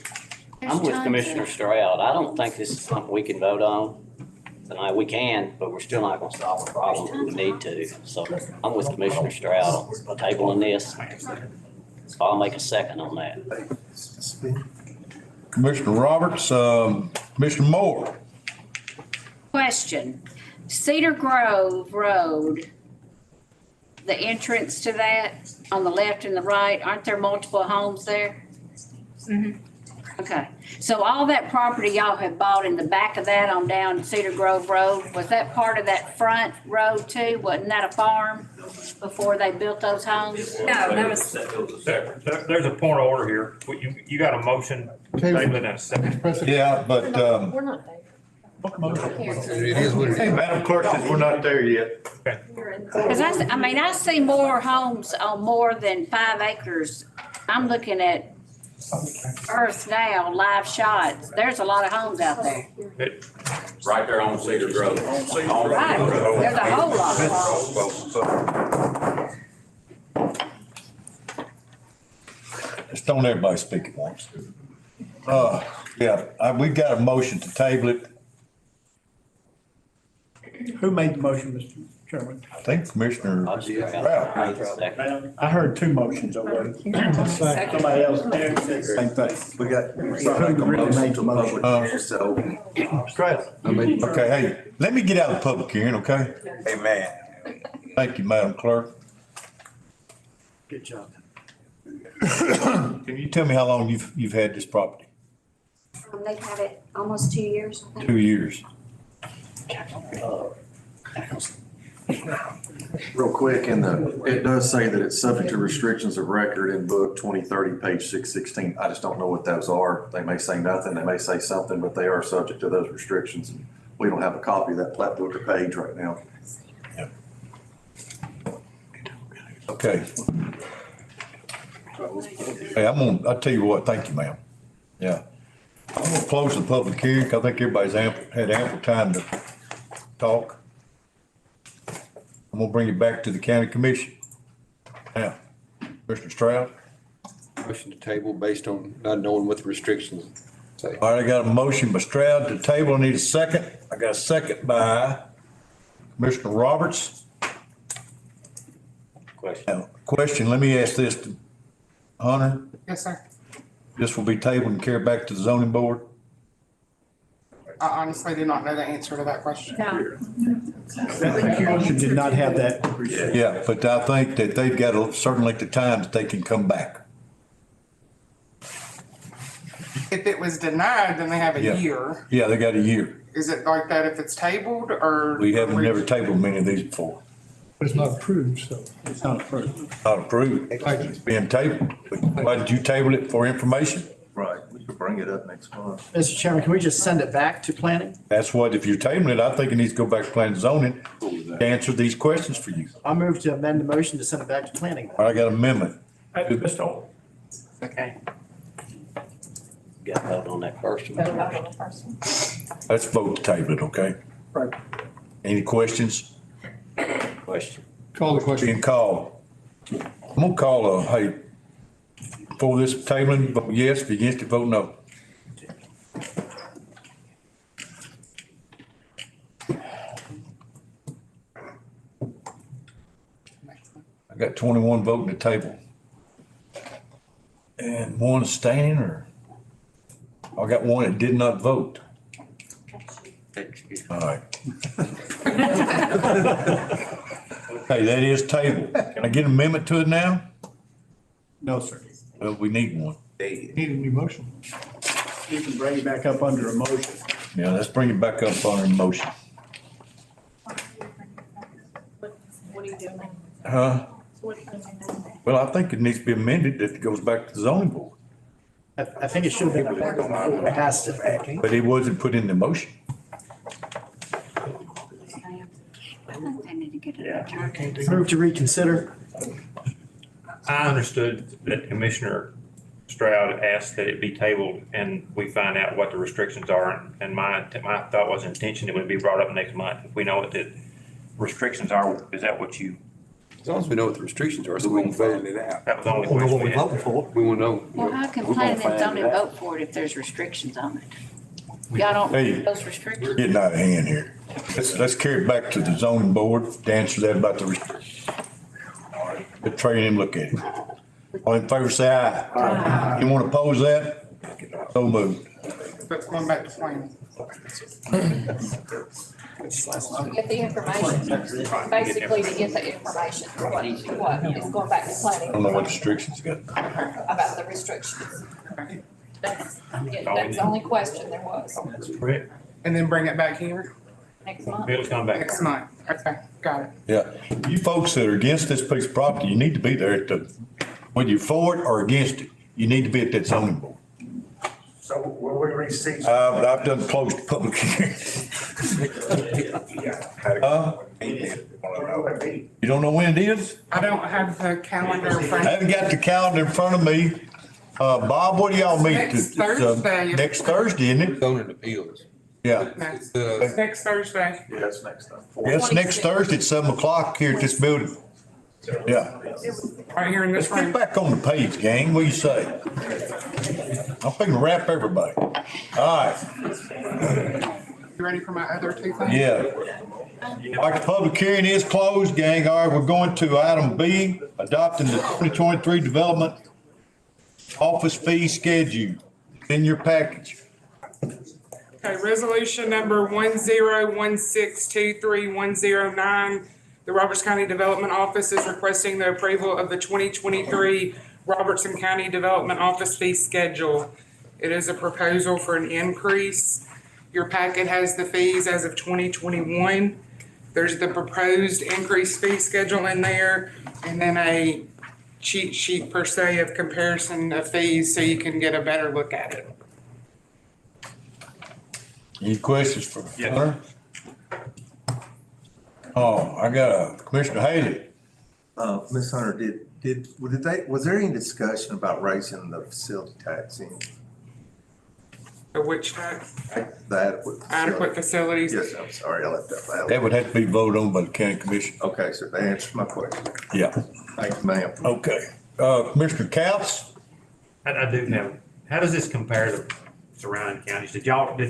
Speaker 4: I'm with Commissioner Stroud. I don't think this is something we can vote on tonight. We can, but we're still not gonna solve the problem if we need to. So I'm with Commissioner Stroud on tabling this. So I'll make a second on that.
Speaker 1: Commissioner Roberts, Commissioner Moore.
Speaker 21: Question, Cedar Grove Road, the entrance to that on the left and the right, aren't there multiple homes there?
Speaker 17: Mhm.
Speaker 21: Okay, so all that property y'all have bought in the back of that on down Cedar Grove Road, was that part of that front road too? Wasn't that a farm before they built those homes?
Speaker 17: No, that was,
Speaker 19: There's a point of order here. You got a motion, table it in a second.
Speaker 1: Yeah, but,
Speaker 17: we're not there.
Speaker 13: It is what it
Speaker 1: hey,
Speaker 13: is.
Speaker 1: Madam Clerk says we're not there yet.
Speaker 21: Cause I see more homes on more than 5 acres. I'm looking at Earth Now, live shots. There's a lot of homes out there.
Speaker 11: Right there on Cedar Grove.
Speaker 21: Right, there's a whole lot of homes.
Speaker 1: Just don't everybody speak at once. We got a motion to table it.
Speaker 3: Who made the motion, Mr. Chairman?
Speaker 1: I think Commissioner Stroud.
Speaker 3: I heard two motions already. Somebody else, same thing. We got. Made the motion, so.
Speaker 1: Stroud. Okay, hey, let me get out of the public hearing, okay? Amen. Thank you, Madam Clerk.
Speaker 3: Good job.
Speaker 1: Can you tell me how long you've had this property?
Speaker 9: They've had it almost 2 years, I think.
Speaker 1: 2 years.
Speaker 14: Real quick, it does say that it's subject to restrictions of record in book 2030, page 616. I just don't know what those are. They may say nothing, they may say something, but they are subject to those restrictions. And we don't have a copy of that plat book or page right now.
Speaker 1: Okay. Hey, I'll tell you what, thank you, ma'am. Yeah. I'm gonna close the public hearing, 'cause I think everybody's had ample time to talk. I'm gonna bring it back to the county commission. Now, Commissioner Stroud.
Speaker 13: Motion to table based on not knowing what the restrictions say.
Speaker 1: All right, I got a motion by Stroud to table. I need a second. I got a second by Commissioner Roberts. Question, let me ask this to Hunter.
Speaker 8: Yes, sir.
Speaker 1: This will be tabled and carried back to the zoning board?
Speaker 8: I honestly do not know the answer to that question.
Speaker 3: That motion did not have that.
Speaker 1: Yeah, but I think that they've got a certain length of time that they can come back.
Speaker 8: If it was denied, then they have a
Speaker 1: Yeah.
Speaker 8: year.
Speaker 1: Yeah, they got a year.
Speaker 8: Is it like that if it's tabled or?
Speaker 1: We haven't never tabled many of these before.
Speaker 3: But it's not approved, so it's not approved.
Speaker 1: Not approved. It's being tabled. Why did you table it for information?
Speaker 14: Right, we could bring it up next month.
Speaker 3: Mr. Chairman, can we just send it back to planning?
Speaker 1: That's what, if you're tabling it, I think it needs to go back to planning and zoning to answer these questions for you.
Speaker 3: I move to amend the motion to send it back to planning.
Speaker 1: All right, I got an amendment.
Speaker 8: Okay.
Speaker 4: Got to vote on that first one.
Speaker 1: Let's vote to table it, okay?
Speaker 3: Right.
Speaker 1: Any questions?
Speaker 4: Question.
Speaker 13: Call the question.
Speaker 1: Being called. I'm gonna call hey, for this tabling, vote yes, if you're against it, vote no. I got 21 voting the table. And one abstaining, or I got one that did not vote. All right. Okay, that is table. Can I get an amendment to it now?
Speaker 3: No, sir.
Speaker 1: Well, we need one.
Speaker 3: Need a new motion. You can bring it back up under a motion.
Speaker 1: Yeah, let's bring it back up on a motion.
Speaker 6: What are you doing?
Speaker 1: Huh? Well, I think it needs to be amended that it goes back to the zoning board,
Speaker 3: I think it should have been back on before it has to.
Speaker 1: but it wasn't put in the motion.
Speaker 3: Move to reconsider.
Speaker 19: I understood that Commissioner Stroud asked that it be tabled and we find out what the restrictions are. And my thought was intention, it would be brought up next month. If we know what the restrictions are, is that what you?
Speaker 13: As long as we know what the restrictions are, so we can vote it out.
Speaker 19: That was the only question we had.
Speaker 13: We will know.
Speaker 21: Well, how can planning and zoning vote for it if there's restrictions on it? Y'all don't,
Speaker 1: Hey.
Speaker 21: those restrictions?
Speaker 1: Getting out of hand here. Let's carry it back to the zoning board to answer that about the restrictions. All right, but Trey and him look at it. All in favor, say aye. Aye. You want to oppose that? So moved.
Speaker 8: But going back to planning.
Speaker 6: To get the information, basically to get the information, what is going back to
Speaker 1: I
Speaker 6: planning.
Speaker 1: don't know what restrictions you got.
Speaker 6: About the restrictions. That's the only question there was.
Speaker 19: Correct.
Speaker 8: And then bring it back here
Speaker 6: Next month.
Speaker 19: It'll come back.
Speaker 8: next month. Okay, got it.
Speaker 1: Yeah, you folks that are against this piece of property, you need to be there at the, whether you're for it or against it, you need to be at that zoning board.
Speaker 16: So will we receive?
Speaker 1: I've done closed the public hearing. You don't know when it is?
Speaker 8: I don't have the calendar in front
Speaker 1: I
Speaker 8: of
Speaker 1: haven't got the calendar in front of me. Bob, what do y'all meet?
Speaker 8: Next
Speaker 1: It's,
Speaker 8: Thursday.
Speaker 1: Next Thursday, isn't it?
Speaker 13: Zoning appeals.
Speaker 1: Yeah.
Speaker 8: It's next Thursday.
Speaker 14: Yeah, that's next time.
Speaker 1: Yes, next Thursday at 7 o'clock here at this building. Yeah.
Speaker 8: Right here in this
Speaker 1: Let's get
Speaker 8: room.
Speaker 1: back on the page, gang. What do you say? I'm thinking wrap everybody. All right.
Speaker 8: You ready for my other two things?
Speaker 1: Yeah. All right, the public hearing is closed, gang. All right, we're going to item B, adopting the 2023 development office fee schedule. It's in your package.
Speaker 8: Okay, resolution number 1016231009. The Robertson County Development Office is requesting the approval of the 2023 Robertson County Development Office fee schedule. It is a proposal for an increase. Your packet has the fees as of 2021. There's the proposed increased fee schedule in there, and then a cheat sheet per se of comparison of fees so you can get a better look at it.
Speaker 1: Any questions for Hunter? Oh, I got a Commissioner Haley.
Speaker 14: Ms. Hunter, was there any discussion about raising the facility tax in
Speaker 8: The which tax?
Speaker 14: the adequate?
Speaker 8: Adequate facilities.
Speaker 14: Yes, I'm sorry, I left that out.
Speaker 1: That would have to be voted on by the county commission.
Speaker 14: Okay, so that answers my question.
Speaker 1: Yeah.
Speaker 14: Thank you, ma'am.
Speaker 1: Okay. Commissioner Couts?
Speaker 19: I do have, how does this compare to surrounding counties? Did y'all do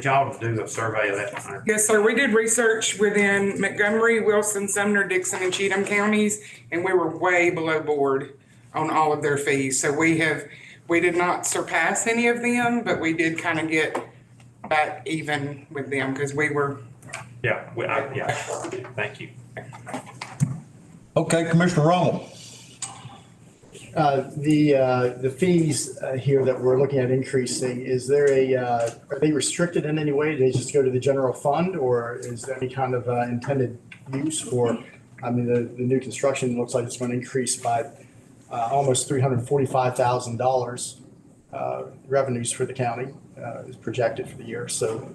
Speaker 19: a survey of that? Hunter?
Speaker 8: Yes, sir. We did research within Montgomery, Wilson, Sumner, Dixon, and Cheatham counties, and we were way below board on all of their fees. So we did not surpass any of them, but we did kind of get back even with them because we were.
Speaker 19: Yeah, thank you.
Speaker 1: Okay, Commissioner Rommel.
Speaker 3: The fees here that we're looking at increasing, is there are they restricted in any way? Do they just go to the general fund, or is there any kind of intended use for, I mean, the new construction looks like it's going to increase by almost $345,000 revenues for the county is projected for the year, so.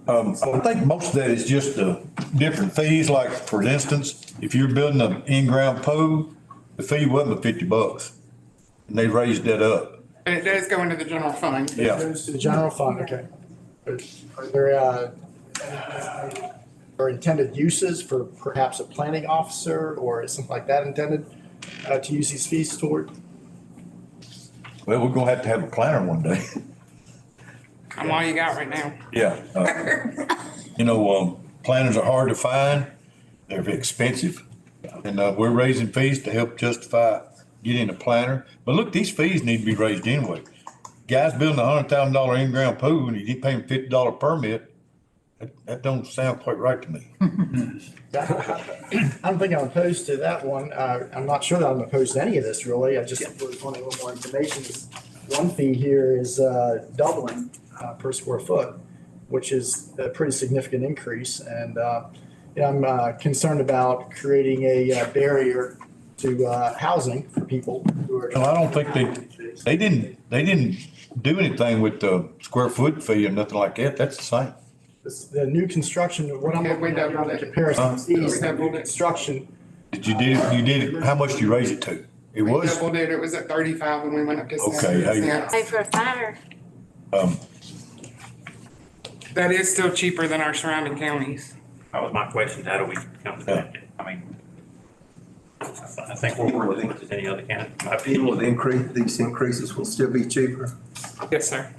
Speaker 1: I think most of that is just the different fees, like for instance, if you're building an in-ground pool, the fee wasn't $50, and they raised that up.
Speaker 8: And it does go into the general fund.
Speaker 1: Yeah.
Speaker 3: It goes to the general fund, okay. Are there intended uses for perhaps a planning officer or something like that intended to use these fees toward?
Speaker 1: Well, we're gonna have a planner one day.
Speaker 8: I'm all you got right now.
Speaker 1: Yeah. Planners are hard to find. They're expensive. And, we're raising fees to help justify getting a planner. But look, these fees need to be raised anyway. Guy's building $100,000 in-ground pool and he's paying $50 permit. That don't sound quite right to me.
Speaker 7: I don't think I'm opposed to that one. I'm not sure that I'm opposed to any of this really. I just was wanting a little more information. One fee here is doubling per square foot, which is a pretty significant increase. And I'm concerned about creating a barrier to housing for people who are.
Speaker 1: No, I don't think they didn't do anything with the square foot fee or nothing like that. That's the same.
Speaker 7: The new construction, what I'm looking at in comparison is the new construction.
Speaker 1: You did it, how much did you raise it to? It
Speaker 8: We
Speaker 1: was,
Speaker 8: doubled it. It was at 35 when we went up to
Speaker 1: Okay,
Speaker 8: 70
Speaker 1: hey.
Speaker 8: cents.
Speaker 21: Pay for a fire.
Speaker 8: That is still cheaper than our surrounding counties.
Speaker 19: That was my question, how do we come to that? I mean, I think we're working with any other county.
Speaker 22: Even with these increases will still be cheaper.
Speaker 8: Yes, sir.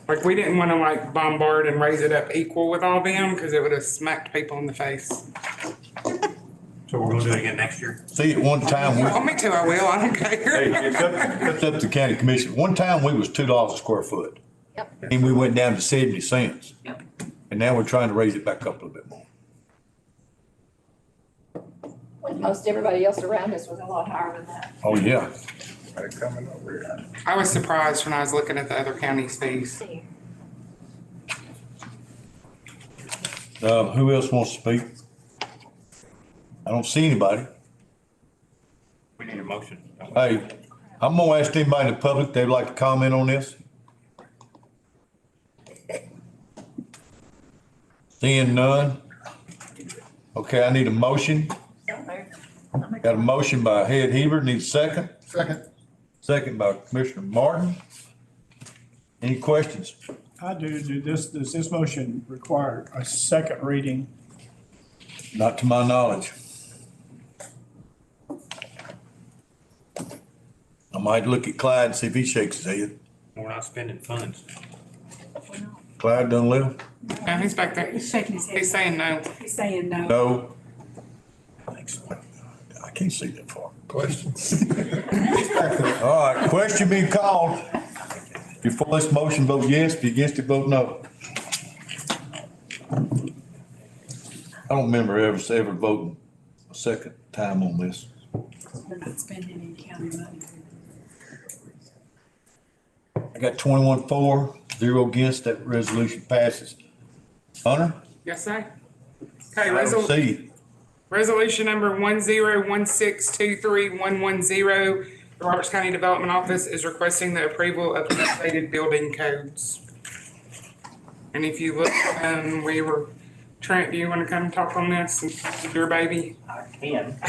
Speaker 8: Like, we didn't want to like bombard and raise it up equal with all them because it would have smacked people in the face.
Speaker 19: So we're gonna do it again next year?
Speaker 1: see, at one time,
Speaker 8: You want me to, I will. I don't care.
Speaker 1: it's up to the county commission. One time we was $2 a square foot.
Speaker 21: Yep.
Speaker 1: And we went down to 70 cents.
Speaker 21: Yep.
Speaker 1: And now we're trying to raise it back up a little bit more.
Speaker 6: When most everybody else around us was a lot higher than that.
Speaker 1: Oh, yeah.
Speaker 22: They're coming over here.
Speaker 8: I was surprised when I was looking at the other counties' fees.
Speaker 1: Who else wants to speak? I don't see anybody.
Speaker 19: We need a motion.
Speaker 1: Hey, I'm gonna ask anybody in the public, they'd like to comment on this? Seeing none? Okay, I need a motion. Got a motion by Head Heaver, need a second?
Speaker 22: Second.
Speaker 1: Second by Commissioner Martin. Any questions?
Speaker 3: I do. Does this motion require a second reading?
Speaker 1: Not to my knowledge. I might look at Clyde and see if he shakes his head.
Speaker 19: We're not spending funds.
Speaker 1: Clyde done live?
Speaker 8: No, he's back there.
Speaker 23: He's shaking his head.
Speaker 8: He's saying no.
Speaker 23: He's saying no.
Speaker 1: No. I can't see that far.
Speaker 22: Questions?
Speaker 1: All right, question being called. If you're for this motion, vote yes. If you're against it, vote no. I don't remember ever voting a second time on this.
Speaker 23: They're not spending any county money.
Speaker 1: I got 21-4, 0 against. That resolution passes. Hunter?
Speaker 8: Yes, sir. Okay,
Speaker 1: Item C.
Speaker 8: resolution number 101623110. The Roberts County Development Office is requesting the approval of the updated building codes. And if you look, Trent, do you want to come talk on this? It's your baby.
Speaker 4: I can.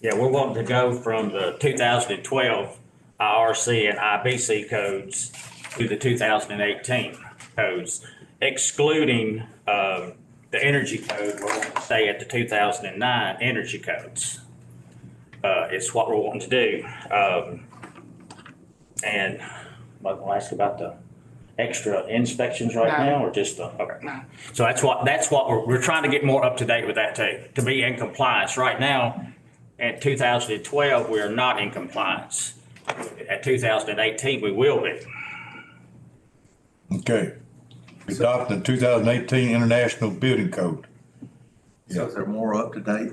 Speaker 4: Yeah, we're wanting to go from the 2012 IRC and IBC codes to the 2018 codes, excluding the energy code. We're going to stay at the 2009 energy codes. It's what we're wanting to do. And I'm going to ask about the extra inspections right
Speaker 8: No.
Speaker 4: now, or just the, okay.
Speaker 8: No.
Speaker 4: So that's what we're trying to get more up to date with that too, to be in compliance. Right now, in 2012, we are not in compliance. At 2018, we will be.
Speaker 1: Okay. Adopting the 2018 International Building Code.
Speaker 14: So is there more up to date?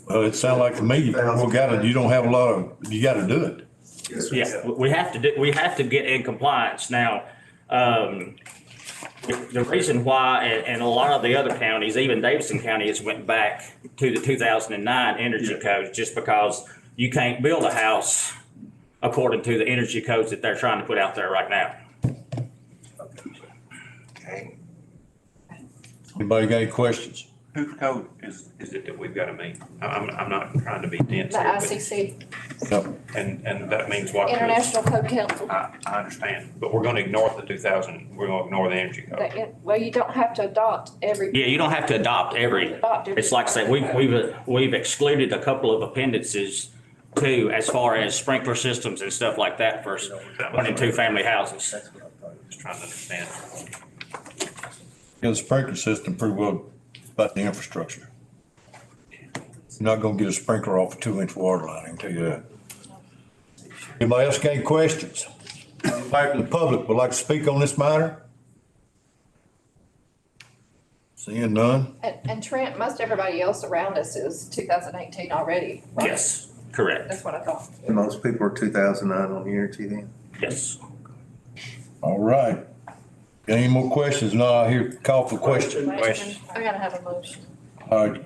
Speaker 1: Well, it sounds like to me, you don't have a lot of, you gotta do it.
Speaker 4: Yeah, we have to get in compliance. Now, the reason why, and a lot of the other counties, even Davidson County has went back to the 2009 energy codes just because you can't build a house according to the energy codes that they're trying to put out there right now.
Speaker 1: Anybody got any questions?
Speaker 19: Whose code is it that we've got to meet? I'm not trying to be dense
Speaker 6: The
Speaker 19: here, but-
Speaker 6: ICC,
Speaker 19: And that means what?
Speaker 6: International Code Council.
Speaker 19: I understand, but we're gonna ignore the 2000, we're gonna ignore the energy code.
Speaker 6: Well, you don't have to adopt every.
Speaker 4: Yeah, you don't have to adopt every, it's like I say, we've excluded a couple of appendices
Speaker 5: too, as far as sprinkler systems and stuff like that for one and two family houses.
Speaker 19: Just trying to understand.
Speaker 1: Yeah, the sprinkler system pretty well about the infrastructure. You're not gonna get a sprinkler off a 2-inch water line, I can tell you that. Anybody else got any questions? Anybody from the public would like to speak on this matter? Seeing none?
Speaker 6: And Trent, most everybody else around us is 2018 already, right?
Speaker 5: Yes, correct.
Speaker 6: That's what I thought.
Speaker 22: And most people are 2009 on Unity then?
Speaker 5: Yes.
Speaker 1: All right. Got any more questions? No, I hear call for question.
Speaker 6: I gotta have a motion.
Speaker 1: All right.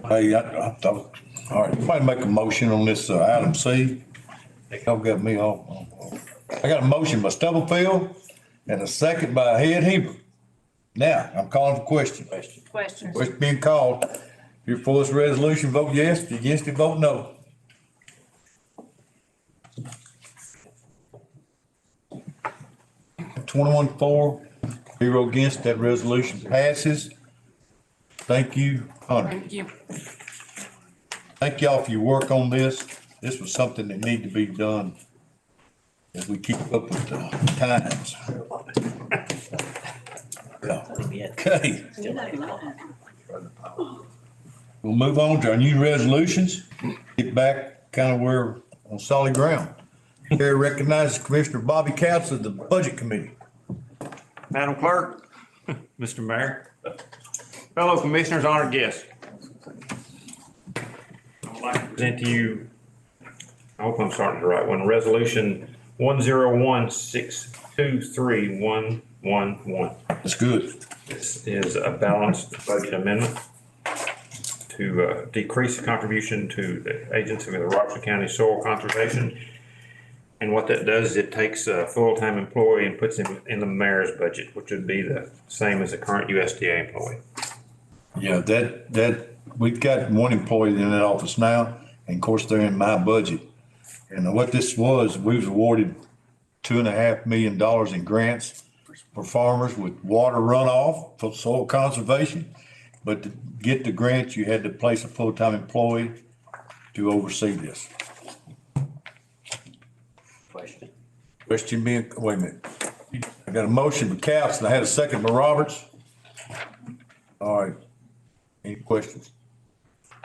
Speaker 1: Hey, I thought, all right, somebody make a motion on this, item C. Y'all got me all. I got a motion by Stubblefield and a second by Head Hebert. Now, I'm calling for question.
Speaker 21: Questions?
Speaker 1: Question being called. If you're for this resolution, vote yes. If you're against it, vote no. $21-4, 0 against, that resolution passes. Thank you, Hunter.
Speaker 8: Thank you.
Speaker 1: Thank y'all for your work on this. This was something that needed to be done as we keep up with the times. Okay. We'll move on to our new resolutions. Get back kind of where on solid ground. Chair recognizes Commissioner Bobby Couts of the Budget Committee.
Speaker 19: Madam Clerk, Mr. Mayor, fellow commissioners, honored guests. I'd like to present to you, I hope I'm starting the right one, Resolution 101-623-111.
Speaker 1: That's good.
Speaker 19: This is a balanced budget amendment to decrease the contribution to the agency of the Robertson County Soil Conservation. And what that does is it takes a full-time employee and puts him in the mayor's budget, which would be the same as a current USDA employee.
Speaker 1: Yeah, that, we've got one employee in that office now, and of course, they're in my budget. And what this was, we was awarded $2.5 million in grants for farmers with water runoff for soil conservation. But to get the grants, you had to place a full-time employee to oversee this. Question being, wait a minute. I got a motion by Couts and I had a second by Roberts. All right. Any questions?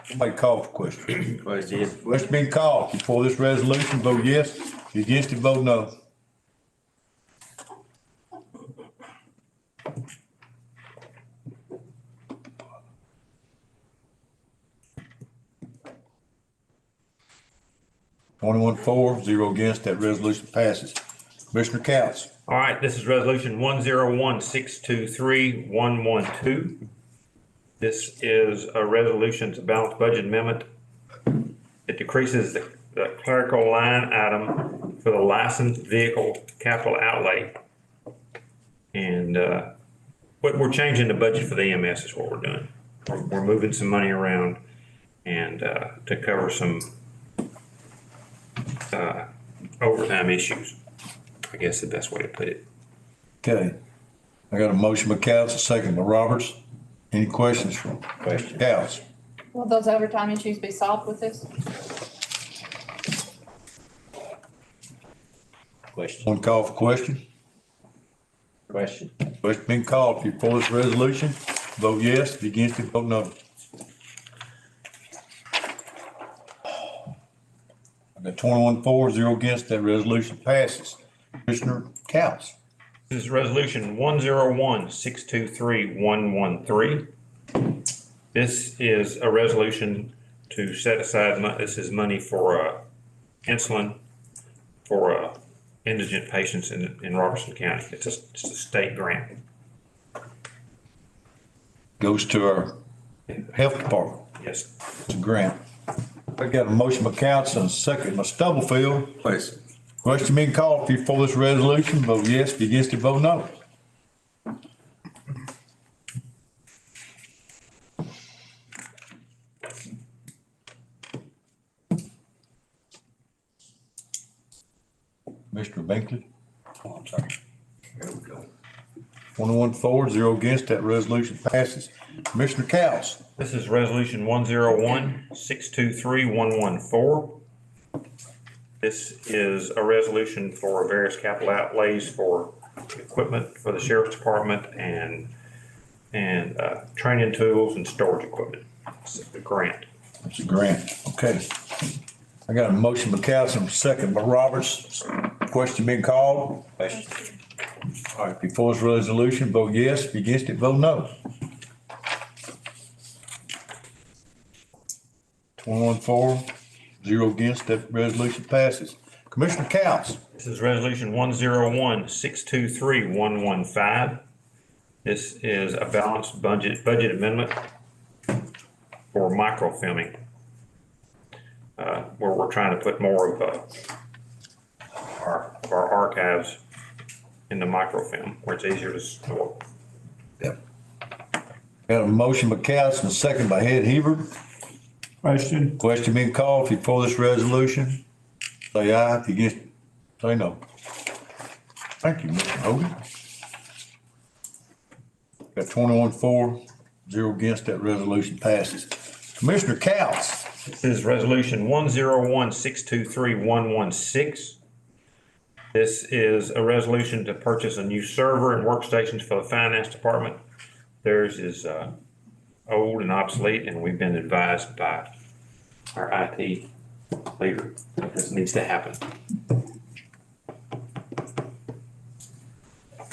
Speaker 1: Somebody call for question. Question being called. Before this resolution, vote yes. If you're against it, vote no. $21-4, 0 against, that resolution passes. Commissioner Couts.
Speaker 19: All right, this is Resolution 101-623-112. This is a resolution to balance budget amendment. It decreases the clerical line item for the licensed vehicle capital outlay. And we're changing the budget for the EMS is what we're doing. We're moving some money around and to cover some overtime issues, I guess the best way to put it.
Speaker 1: Okay. I got a motion by Couts, a second by Roberts. Any questions from Couts?
Speaker 6: Will those overtime issues be solved with this?
Speaker 1: Question. One call for question. Question being called. If you're for this resolution, vote yes. If you're against it, vote no. I got 21-4, 0 against, that resolution passes. Commissioner Couts.
Speaker 19: This is Resolution 101-623-113. This is a resolution to set aside, this is money for insulin for indigent patients in Robertson County. It's a state grant.
Speaker 1: Goes to our health department.
Speaker 19: Yes.
Speaker 1: It's a grant. I got a motion by Couts and a second by Stubblefield.
Speaker 14: Please.
Speaker 1: Question being called. If you're for this resolution, vote yes. If you're against it, vote no. Mr. Binkley. Oh, I'm sorry. There we go. 21-4, 0 against, that resolution passes. Commissioner Cowles.
Speaker 19: This is resolution 101-623-114. This is a resolution for various capital outlays for equipment for the sheriff's department and training tools and storage equipment. It's a grant.
Speaker 1: It's a grant, okay. I got a motion by Cowles, second by Roberts. Question being called?
Speaker 4: Question.
Speaker 1: All right, before this resolution, vote yes. If you're against it, vote no. 21-4, 0 against, that resolution passes. Commissioner Cowles.
Speaker 19: This is resolution 101-623-115. This is a balanced budget amendment for microfilming. Where we're trying to put more of our archives in the microfilm where it's easier to store.
Speaker 1: Yep. Got a motion by Cowles and a second by Ed Hebert.
Speaker 3: Question.
Speaker 1: Question being called before this resolution. Say aye. If you against, say no. Thank you, Mr. Hogan. Got 21-4, 0 against, that resolution passes. Commissioner Cowles.
Speaker 19: This is resolution 101-623-116. This is a resolution to purchase a new server and workstations for the finance department. Theirs is old and obsolete, and we've been advised by our IT leader that this needs to happen.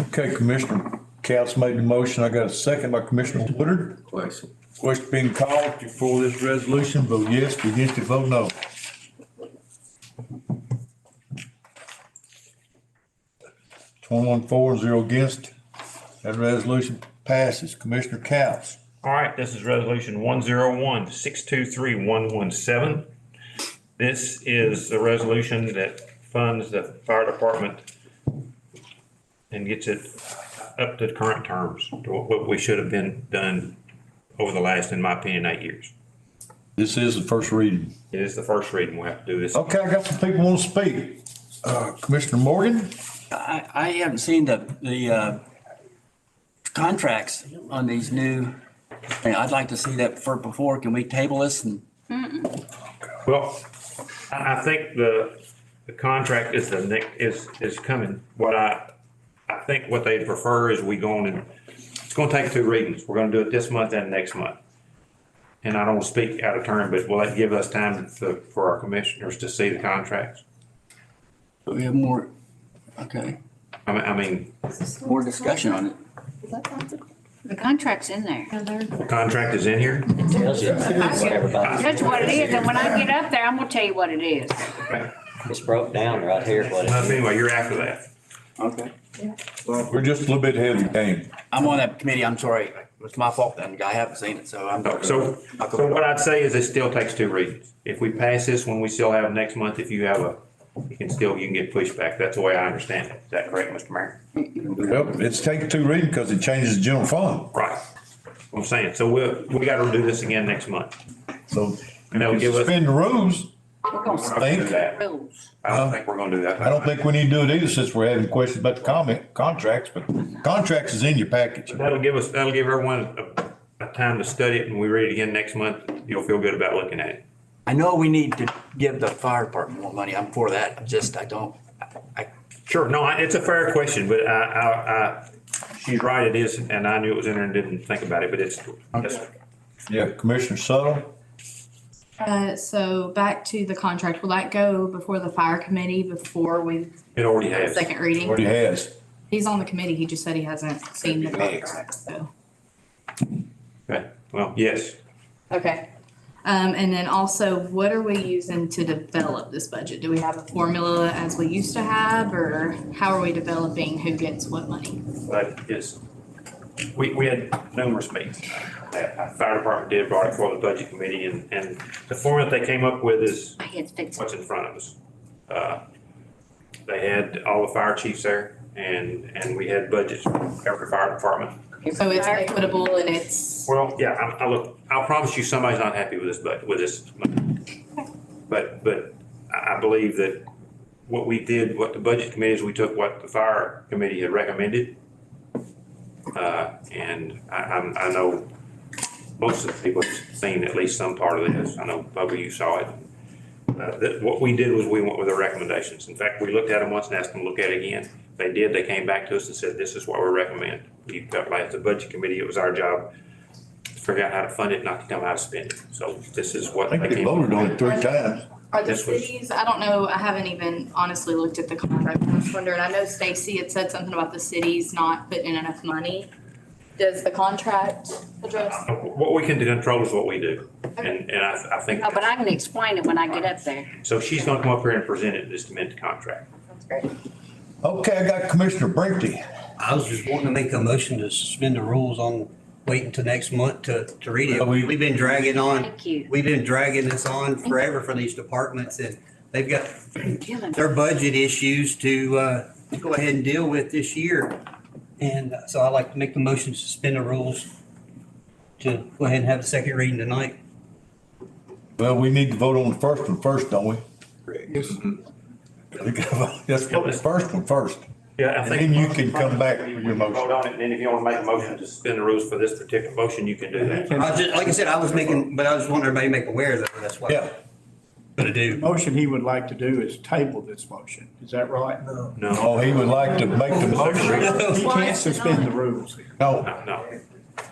Speaker 1: Okay, Commissioner Cowles made the motion. I got a second by Commissioner Woodard.
Speaker 14: Question.
Speaker 1: Question being called before this resolution. Vote yes. If you're against it, vote no. 21-4, 0 against. That resolution passes. Commissioner Cowles.
Speaker 19: All right, this is resolution 101-623-117. This is the resolution that funds the fire department and gets it up to current terms, to what we should have been done over the last, in my opinion, 8 years.
Speaker 1: This is the first reading.
Speaker 19: It is the first reading. We'll have to do this.
Speaker 1: Okay, I got some people want to speak. Commissioner Morgan?
Speaker 10: I haven't seen the contracts on these new, I'd like to see that before. Can we table this and?
Speaker 19: Well, I think the contract is is coming. I think what they prefer is we go on and, it's gonna take 2 readings. We're gonna do it this month and next month. And I don't speak out of turn, but will that give us time for our commissioners to see the contracts?
Speaker 10: We have more, okay,
Speaker 19: I mean,
Speaker 10: more discussion on it.
Speaker 21: The contract's in there.
Speaker 19: the contract is in here?
Speaker 4: It tells you what everybody.
Speaker 21: That's what it is, and when I get up there, I'm gonna tell you what it is.
Speaker 19: It's broke down right here. Anyway, you're after that.
Speaker 10: Okay.
Speaker 1: Well, we're just a little bit ahead of the game.
Speaker 10: I'm on that committee, I'm sorry. It's my fault then. I haven't seen it, so I'm.
Speaker 19: So what I'd say is it still takes 2 readings. If we pass this one, we still have next month. If you have you can get pushback. That's the way I understand it. Is that correct, Mr. Mayor?
Speaker 1: Well, it's taking 2 readings because it changes the general fund.
Speaker 19: Right. I'm saying, so we got to do this again next month.
Speaker 1: So
Speaker 19: And that'll give us.
Speaker 1: suspend the rules.
Speaker 21: We're gonna
Speaker 1: Think.
Speaker 21: do that. Rules.
Speaker 19: I don't think we're gonna do that.
Speaker 1: I don't think we need to do it either since we're having questions about the contracts, but contracts is in your package.
Speaker 19: That'll give everyone a time to study it, and we read it again next month. You'll feel good about looking at it.
Speaker 10: I know we need to give the fire department more money. I'm for that.
Speaker 19: Sure, no, it's a fair question, but she's right, it is, and I knew it was in there and didn't think about it, but it's.
Speaker 1: Yeah, Commissioner Subtle?
Speaker 12: So back to the contract, will that go before the fire committee before we?
Speaker 19: It already has.
Speaker 12: Second reading?
Speaker 1: Already has.
Speaker 12: He's on the committee, he just said he hasn't seen the contract, so.
Speaker 19: Okay, well, yes.
Speaker 12: Okay. And then also, what are we using to develop this budget? Do we have a formula as we used to have, or how are we developing who gets what money?
Speaker 19: But yes, we had numerous meetings. The fire department did, brought it before the budget committee, and the formula they came up with is what's in front of us. They had all the fire chiefs there, and we had budgets for every fire department.
Speaker 12: So it's equitable and it's.
Speaker 19: Well, yeah, I'll promise you somebody's not happy with this budget, with this money. But I believe that what we did, what the budget committee is, we took what the fire committee had recommended,
Speaker 5: And I know most of the people have seen at least some part of this. I know both of you saw it. What we did was we went with the recommendations. In fact, we looked at them once and asked them to look at it again. They did. They came back to us and said, this is what we recommend. We felt like the budget committee, it was our job to figure out how to fund it, not to tell them how to spend it. So this is what.
Speaker 1: I think they voted on it 3 times.
Speaker 12: Are the
Speaker 5: This was-
Speaker 12: cities, I don't know, I haven't even honestly looked at the contract. I was wondering, I know Stacy had said something about the cities not putting in enough money. Does the contract address?
Speaker 5: What we can control is what we do. And I think,
Speaker 21: No, but I can explain it when I get up there.
Speaker 5: so she's gonna come up here and present it, just amend the contract.
Speaker 21: That's great.
Speaker 1: Okay, I got Commissioner Brinkley.
Speaker 10: I was just wanting to make a motion to suspend the rules on waiting till next month to read it. We've been dragging on.
Speaker 21: Thank you.
Speaker 10: We've been dragging this on forever for these departments, and they've got their budget issues to go ahead and deal with this year. And so I'd like to make the motion to suspend the rules to go ahead and have the second reading tonight.
Speaker 1: Well, we need to vote on the first one first, don't we?
Speaker 3: Yes.
Speaker 1: Let's vote the first one first.
Speaker 5: Yeah, I
Speaker 1: And
Speaker 5: think.
Speaker 1: then you can come back with your motion.
Speaker 5: Vote on it, and then if you wanna make a motion to suspend the rules for this particular motion, you can do that.
Speaker 10: Like I said, I was making, but I just want everybody to make aware that that's what
Speaker 1: Yeah.
Speaker 10: I'm gonna do.
Speaker 3: Motion he would like to do is table this motion. Is that right? No.
Speaker 1: Oh, he would like to make the motion.
Speaker 3: He can't suspend the rules.
Speaker 1: No,
Speaker 5: No.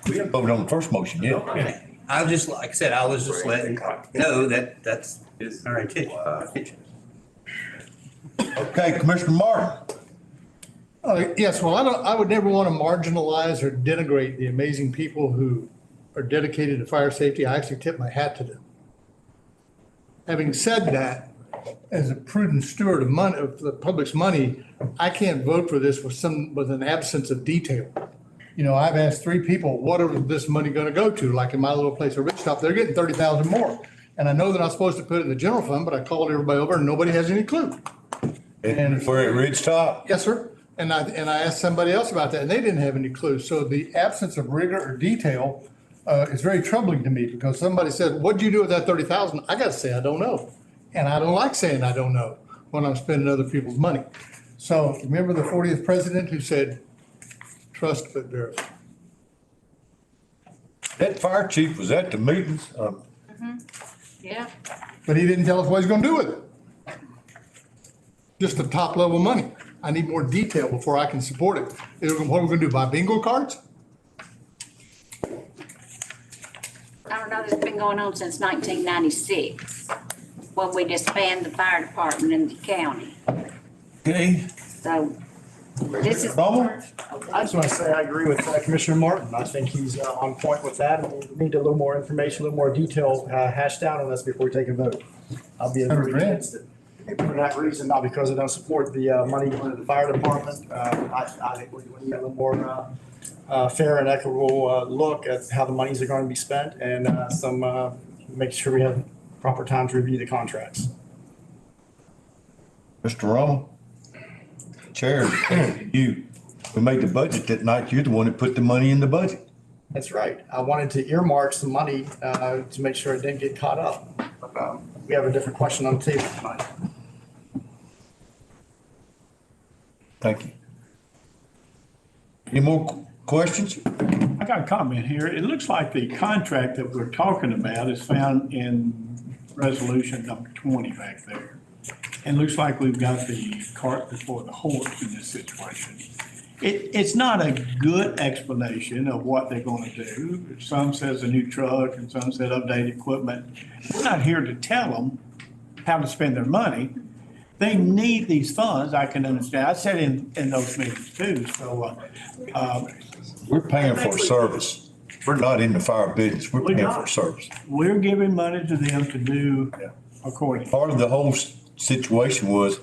Speaker 1: we haven't voted on the first motion yet.
Speaker 10: I was just, like I said, I was just letting know that that's our intention.
Speaker 1: Okay, Commissioner Martin.
Speaker 2: Yes, well, I would never want to marginalize or denigrate the amazing people who are dedicated to fire safety. I actually tip my hat to them. Having said that, as a prudent steward of money, of the public's money, I can't vote for this with an absence of detail. You know, I've asked 3 people, what is this money going to go to? Like in my little place of Ridgetop, they're getting 30,000 more. And I know that I'm supposed to put it in the general fund, but I called everybody over and nobody has any clue.
Speaker 1: And we're at Ridgetop.
Speaker 2: Yes, sir. And I asked somebody else about that and they didn't have any clue. So the absence of rigor or detail is very troubling to me because somebody said, what'd you do with that 30,000? I got to say, I don't know. And I don't like saying I don't know when I'm spending other people's money. So remember the 40th president who said, trust but verify.
Speaker 1: That fire chief was at the meetings.
Speaker 21: Yeah.
Speaker 2: But he didn't tell us what he's going to do with it. Just the top level money. I need more detail before I can support it. What are we going to do, buy bingo cards?
Speaker 21: I don't know, this has been going on since 1996, when we disbanded the fire department in the county.
Speaker 1: Okay.
Speaker 21: So this is.
Speaker 7: I just want to say I agree with Commissioner Martin. I think he's on point with that. And we need a little more information, a little more detail hashed out on this before we take a vote. I'll be against it. For that reason, not because I don't support the money going to the fire department. I think we need a little more fair and equitable look at how the monies are going to be spent and make sure we have proper time to review the contracts.
Speaker 1: Mr. Romo, Chair, we made the budget that night. You're the one that put the money in the budget.
Speaker 7: That's right. I wanted to earmark some money to make sure it didn't get caught up. But we have a different question on the table tonight.
Speaker 1: Thank you. Any more questions?
Speaker 3: I got a comment here. It looks like the contract that we're talking about is found in resolution number 20 back there. And looks like we've got the cart before the horse in this situation. It's not a good explanation of what they're going to do. Some says a new truck and some said updated equipment. We're not here to tell them how to spend their money. They need these funds, I can understand. I said in those meetings too, so.
Speaker 1: We're paying for a service. We're not in the fire business. We're paying for a service.
Speaker 3: We're giving money to them to do accordingly.
Speaker 1: Part of the whole situation was,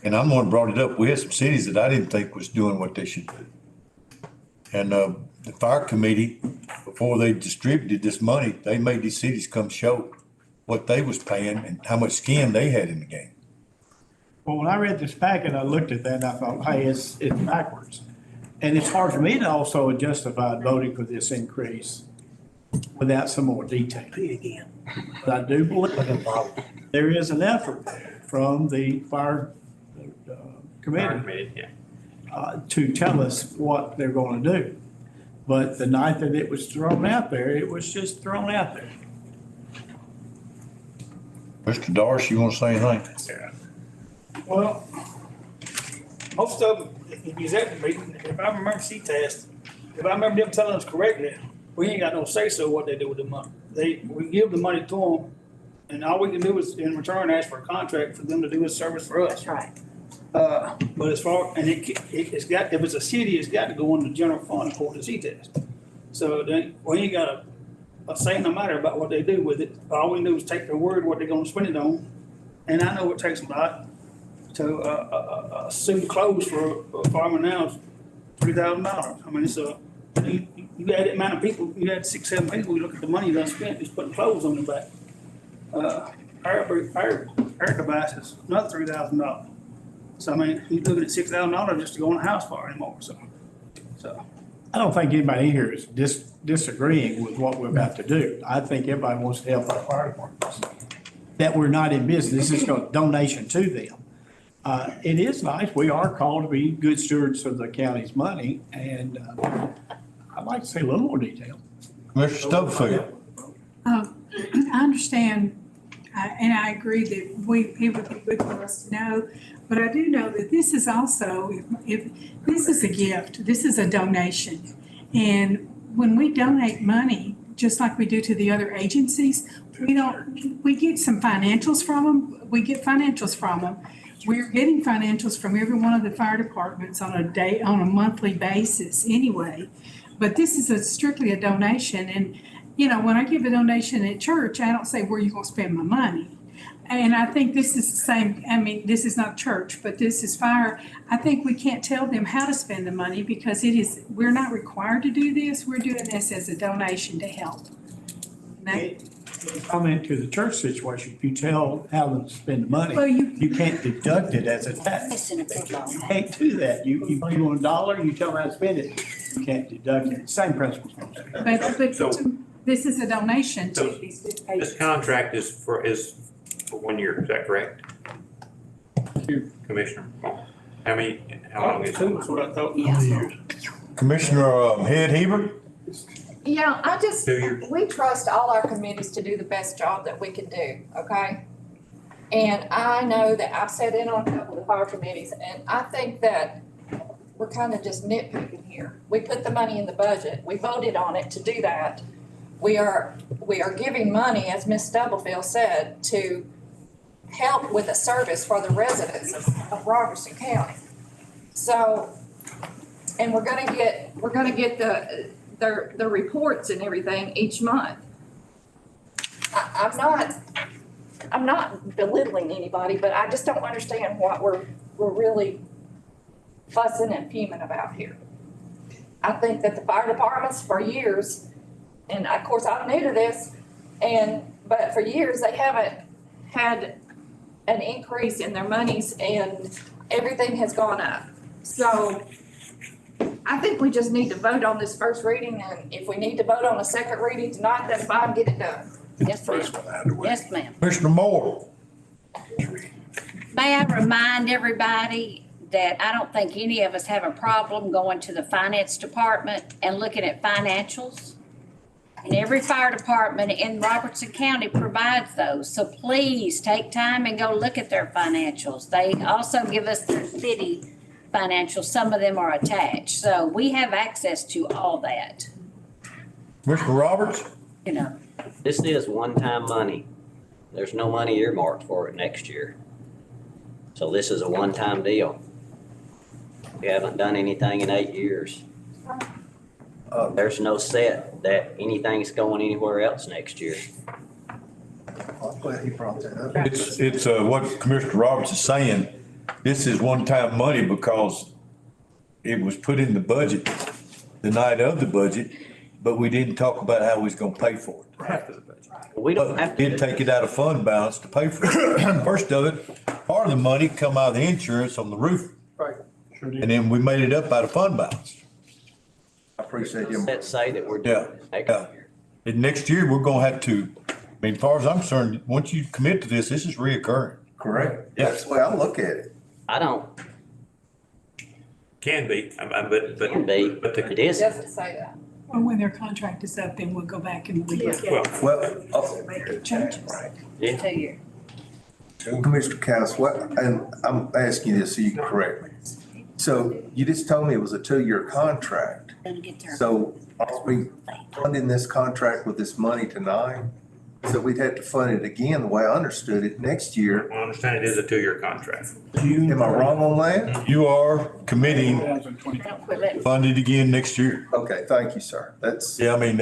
Speaker 1: and I'm the one who brought it up, we had some cities that I didn't think was doing what they should do. And the fire committee, before they distributed this money, they made these cities come show what they was paying and how much skin they had in the game.
Speaker 3: Well, when I read this packet, I looked at that and I thought, hey, it's backwards. And it's hard for me to also justify voting for this increase without some more detail. But I do believe there is an effort from the fire committee to tell us what they're going to do. But the night that it was thrown out there, it was just thrown out there.
Speaker 1: Mr. Darcy, you want to say anything?
Speaker 15: Well, most of them, if you was at the meeting, if I remember C-Test, if I remember them telling us correctly, we ain't got no say-so what they do with the money. We give the money to them, and all we can do is in return ask for a contract for them to do a service for us.
Speaker 21: That's right.
Speaker 15: But as far, and it's got, if it's a city, it's got to go in the general fund according to C-Test. So then, we ain't got a say no matter about what they do with it. All we do is take their word, what they're gonna spend it on. And I know it takes a lot to, suit clothes for a farmer now is $3,000. I mean, so you had that amount of people, you had 6, 7 people, you look at the money they spent, just putting clothes on their back. Air devices, another $3,000. So I mean, he's looking at $6,000 just to go in a house fire anymore, so.
Speaker 3: I don't think anybody here is disagreeing with what we're about to do. I think everybody wants to help our fire departments. That we're not in business, this is a donation to them. It is nice, we are called to be good stewards of the county's money, and I'd like to see a little more detail.
Speaker 1: Mr. Stubblefield.
Speaker 23: I understand, and I agree that it would be good for us to know, but I do know that this is also, if this is a gift, this is a donation. And when we donate money, just like we do to the other agencies, we get some financials from them. We get financials from them. We're getting financials from every one of the fire departments on a monthly basis anyway. But this is strictly a donation. And, you know, when I give a donation at church, I don't say where you're going to spend my money. And I think this is the same. I mean, this is not church, but this is fire. I think we can't tell them how to spend the money because we're not required to do this. We're doing this as a donation to help.
Speaker 3: Comment to the church situation, if you tell how to spend the money,
Speaker 23: Well,
Speaker 3: you can't deduct it as a tax. You can't do that. You want $1, you tell them how to spend it, you can't deduct it. Same principle.
Speaker 23: But this is a donation to these
Speaker 5: This
Speaker 23: agencies.
Speaker 5: contract is for 1 year, is that correct? Commissioner, how long is it?
Speaker 15: 2 is what I thought.
Speaker 1: Commissioner Head Heber?
Speaker 6: Yeah, I just,
Speaker 5: 2 years.
Speaker 6: we trust all our committees to do the best job that we can do, okay? And I know that I've sat in on a couple of fire committees, and I think that we're kind of just nitpicking here. We put the money in the budget, we voted on it to do that. We are giving money, as Ms. Stubblefield said, to help with a service for the residents of Robertson County. So, and we're gonna get the reports and everything each month. I'm not belittling anybody, but I just don't understand what we're really fussing and fuming about here. I think that the fire departments for years, and of course I'm new to this, but for years they haven't had an increase in their monies and everything has gone up. So I think we just need to vote on this first reading, and if we need to vote on a second reading tonight, that's fine, get it done.
Speaker 21: Yes, ma'am. Yes, ma'am.
Speaker 1: Commissioner Moore?
Speaker 21: May I remind everybody that I don't think any of us have a problem going to the finance department and looking at financials. And every fire department in Robertson County provides those. So please take time and go look at their financials. They also give us their city financials. Some of them are attached. So we have access to all that,
Speaker 1: Commissioner Roberts?
Speaker 21: you know.
Speaker 4: This is one-time money. There's no money earmarked for it next year. So this is a one-time deal. We haven't done anything in 8 years. There's no set that anything's going anywhere else next year.
Speaker 22: I'm glad he brought that up.
Speaker 1: It's what Commissioner Roberts is saying. This is one-time money because it was put in the budget the night of the budget, but we didn't talk about how we was gonna pay for it after the budget.
Speaker 4: We don't have to.
Speaker 1: Did take it out of fund balance to pay for it. First of it, part of the money come out of the insurance on the roof.
Speaker 2: Right. Sure did.
Speaker 1: And then we made it up out of fund balance.
Speaker 22: I appreciate him.
Speaker 4: Let's say that we're doing it next year.
Speaker 1: And next year, we're gonna have to, I mean, as far as I'm concerned, once you commit to this is reoccurring.
Speaker 22: Correct.
Speaker 1: Yeah.
Speaker 22: That's the way I look at it.
Speaker 4: I don't,
Speaker 5: Can be,
Speaker 4: can be, but
Speaker 5: the
Speaker 4: it
Speaker 6: It
Speaker 4: isn't.
Speaker 6: doesn't say that.
Speaker 23: Or when their contract is up, then we'll go back and we look at.
Speaker 22: Well,
Speaker 23: Make changes.
Speaker 21: 2 year.
Speaker 22: Commissioner Cass, and I'm asking you this so you can correct me. So you just told me it was a 2-year contract.
Speaker 21: Gonna get there.
Speaker 22: So are we funding this contract with this money tonight? So we'd have to fund it again, the way I understood it, next year.
Speaker 5: I understand it is a 2-year contract.
Speaker 22: Am I wrong on that?
Speaker 1: You are committing
Speaker 21: Don't quit letting.
Speaker 1: funded again next year.
Speaker 22: Okay, thank you, sir. That's,
Speaker 1: Yeah, I mean,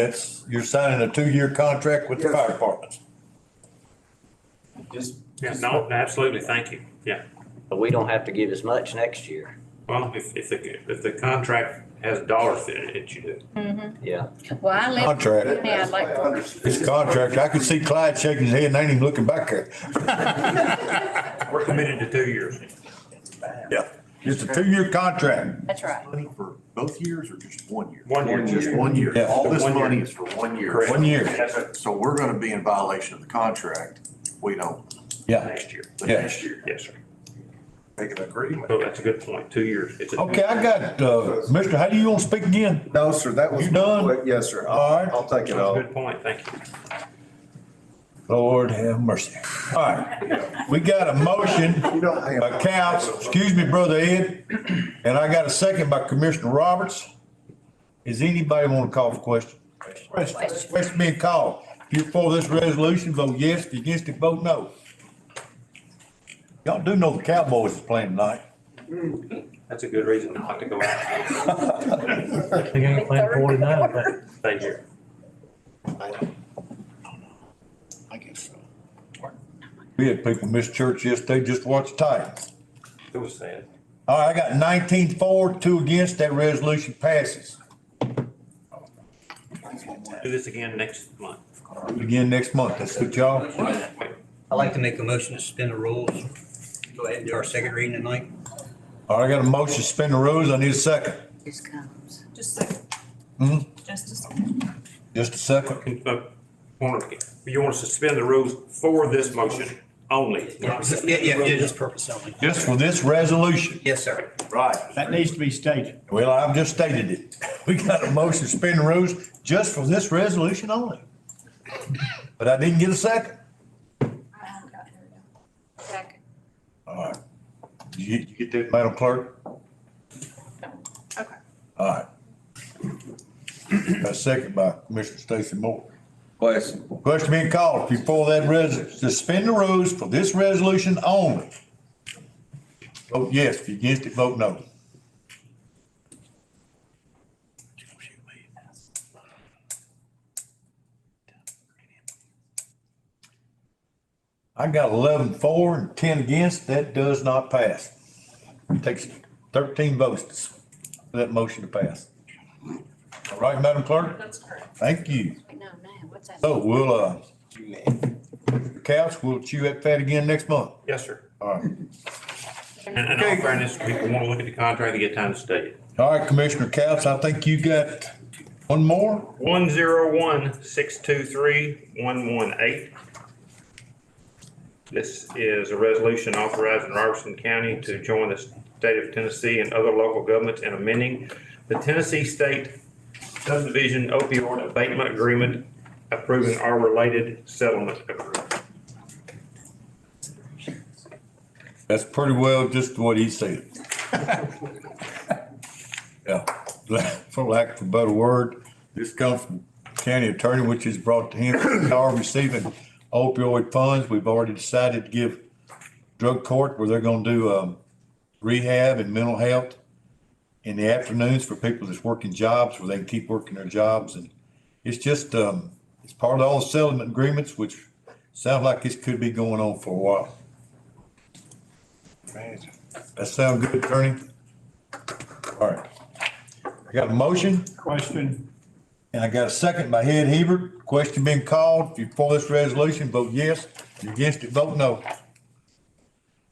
Speaker 1: you're signing a 2-year contract with the fire departments.
Speaker 5: Yeah, no, absolutely, thank you. Yeah.
Speaker 4: But we don't have to give as much next year.
Speaker 5: Well, if the contract has dollars in it, it should do.
Speaker 4: Yeah.
Speaker 21: Well, I live.
Speaker 1: Contract.
Speaker 21: Yeah, I'd like to.
Speaker 1: This contract, I could see Clyde shaking his head and ain't even looking back there.
Speaker 5: We're committed to 2 years.
Speaker 1: Yeah, it's a 2-year contract.
Speaker 21: That's right.
Speaker 14: Money for both years or just 1 year?
Speaker 5: 1 year.
Speaker 14: Just 1 year.
Speaker 1: Yeah.
Speaker 14: All this
Speaker 5: 1 year.
Speaker 14: money is for 1 year.
Speaker 5: Correct.
Speaker 1: 1 year.
Speaker 14: So we're gonna be in violation of the contract. We don't,
Speaker 1: Yeah.
Speaker 5: Next year.
Speaker 14: the
Speaker 1: Yeah.
Speaker 14: next year,
Speaker 5: Yes, sir.
Speaker 14: make an agreement.
Speaker 5: So that's a good point, 2 years. It's a-
Speaker 1: Okay, I got, Mister, how do you want to speak again?
Speaker 22: no, sir, that was.
Speaker 1: You done?
Speaker 22: Yes, sir.
Speaker 1: All right.
Speaker 22: I'll take it
Speaker 5: That's a
Speaker 22: off.
Speaker 5: good point, thank you.
Speaker 1: Lord have mercy. All right, we got a motion by council, excuse me, Brother Ed, and I got a second by Commissioner Roberts. Is anybody want to call for question? Question being called. If you're for this resolution, vote yes. If you're against it, vote no. Y'all do know the Cowboys is playing tonight.
Speaker 5: That's a good reason not to go out.
Speaker 19: They're gonna play 49, but
Speaker 5: Stay here.
Speaker 1: I guess so. We had people miss church yesterday just to watch the Titans.
Speaker 5: It was sad.
Speaker 1: All right, I got 19-4, 2 against. That resolution passes.
Speaker 5: Do this again next month.
Speaker 1: Again next month. That's what y'all.
Speaker 10: I'd like to make a motion to suspend the rules. Go ahead and do our second reading tonight.
Speaker 1: All right, I got a motion to suspend the rules. I need a second.
Speaker 21: This comes.
Speaker 23: Just a second.
Speaker 1: Hmm?
Speaker 23: Just a second.
Speaker 1: Just a second.
Speaker 5: You want to suspend the rules for this motion only?
Speaker 10: Yeah, just purpose only.
Speaker 1: Just for this resolution.
Speaker 10: Yes, sir.
Speaker 1: Right.
Speaker 16: That needs to be stated.
Speaker 1: Well, I've just stated it. We got a motion to suspend the rules just for this resolution only. But I didn't get a second.
Speaker 21: Second.
Speaker 1: All right. You get that, Madam Clerk?
Speaker 23: Okay.
Speaker 1: All right. A second by Commissioner Stacy Moore.
Speaker 22: Question.
Speaker 1: Question being called. If you're for that suspend the rules for this resolution only. Vote yes. If you're against it, vote no. I got 11-4 and 10 against. That does not pass. It takes 13 votes for that motion to pass. All right, Madam Clerk?
Speaker 23: That's correct.
Speaker 1: Thank you.
Speaker 21: No, what's that?
Speaker 1: So we'll, Couch, we'll chew that fat again next month.
Speaker 5: Yes, sir.
Speaker 1: All right.
Speaker 5: And all fairness, people want to look at the contract, they get time to study it.
Speaker 1: All right, Commissioner Couch, I think you got one more?
Speaker 5: 101-623-118. This is a resolution authorizing Robertson County to join the state of Tennessee and other local governments in amending the Tennessee State Subdivision Opioid Abatement Agreement, approving our related settlement agreement.
Speaker 1: That's pretty well just what he said. Yeah, for lack of a better word, this comes from county attorney, which is brought to him, are receiving opioid funds. We've already decided to give drug court where they're gonna do, rehab and mental health in the afternoons for people that's working jobs where they can keep working their jobs. And it's just, it's part of all the settlement agreements, which sounds like this could be going on for a while. That sound good, attorney? All right. I got a motion.
Speaker 16: Question.
Speaker 1: And I got a second by Ed Hebert. Question being called. If you're for this resolution, vote yes. If you're against it, vote no.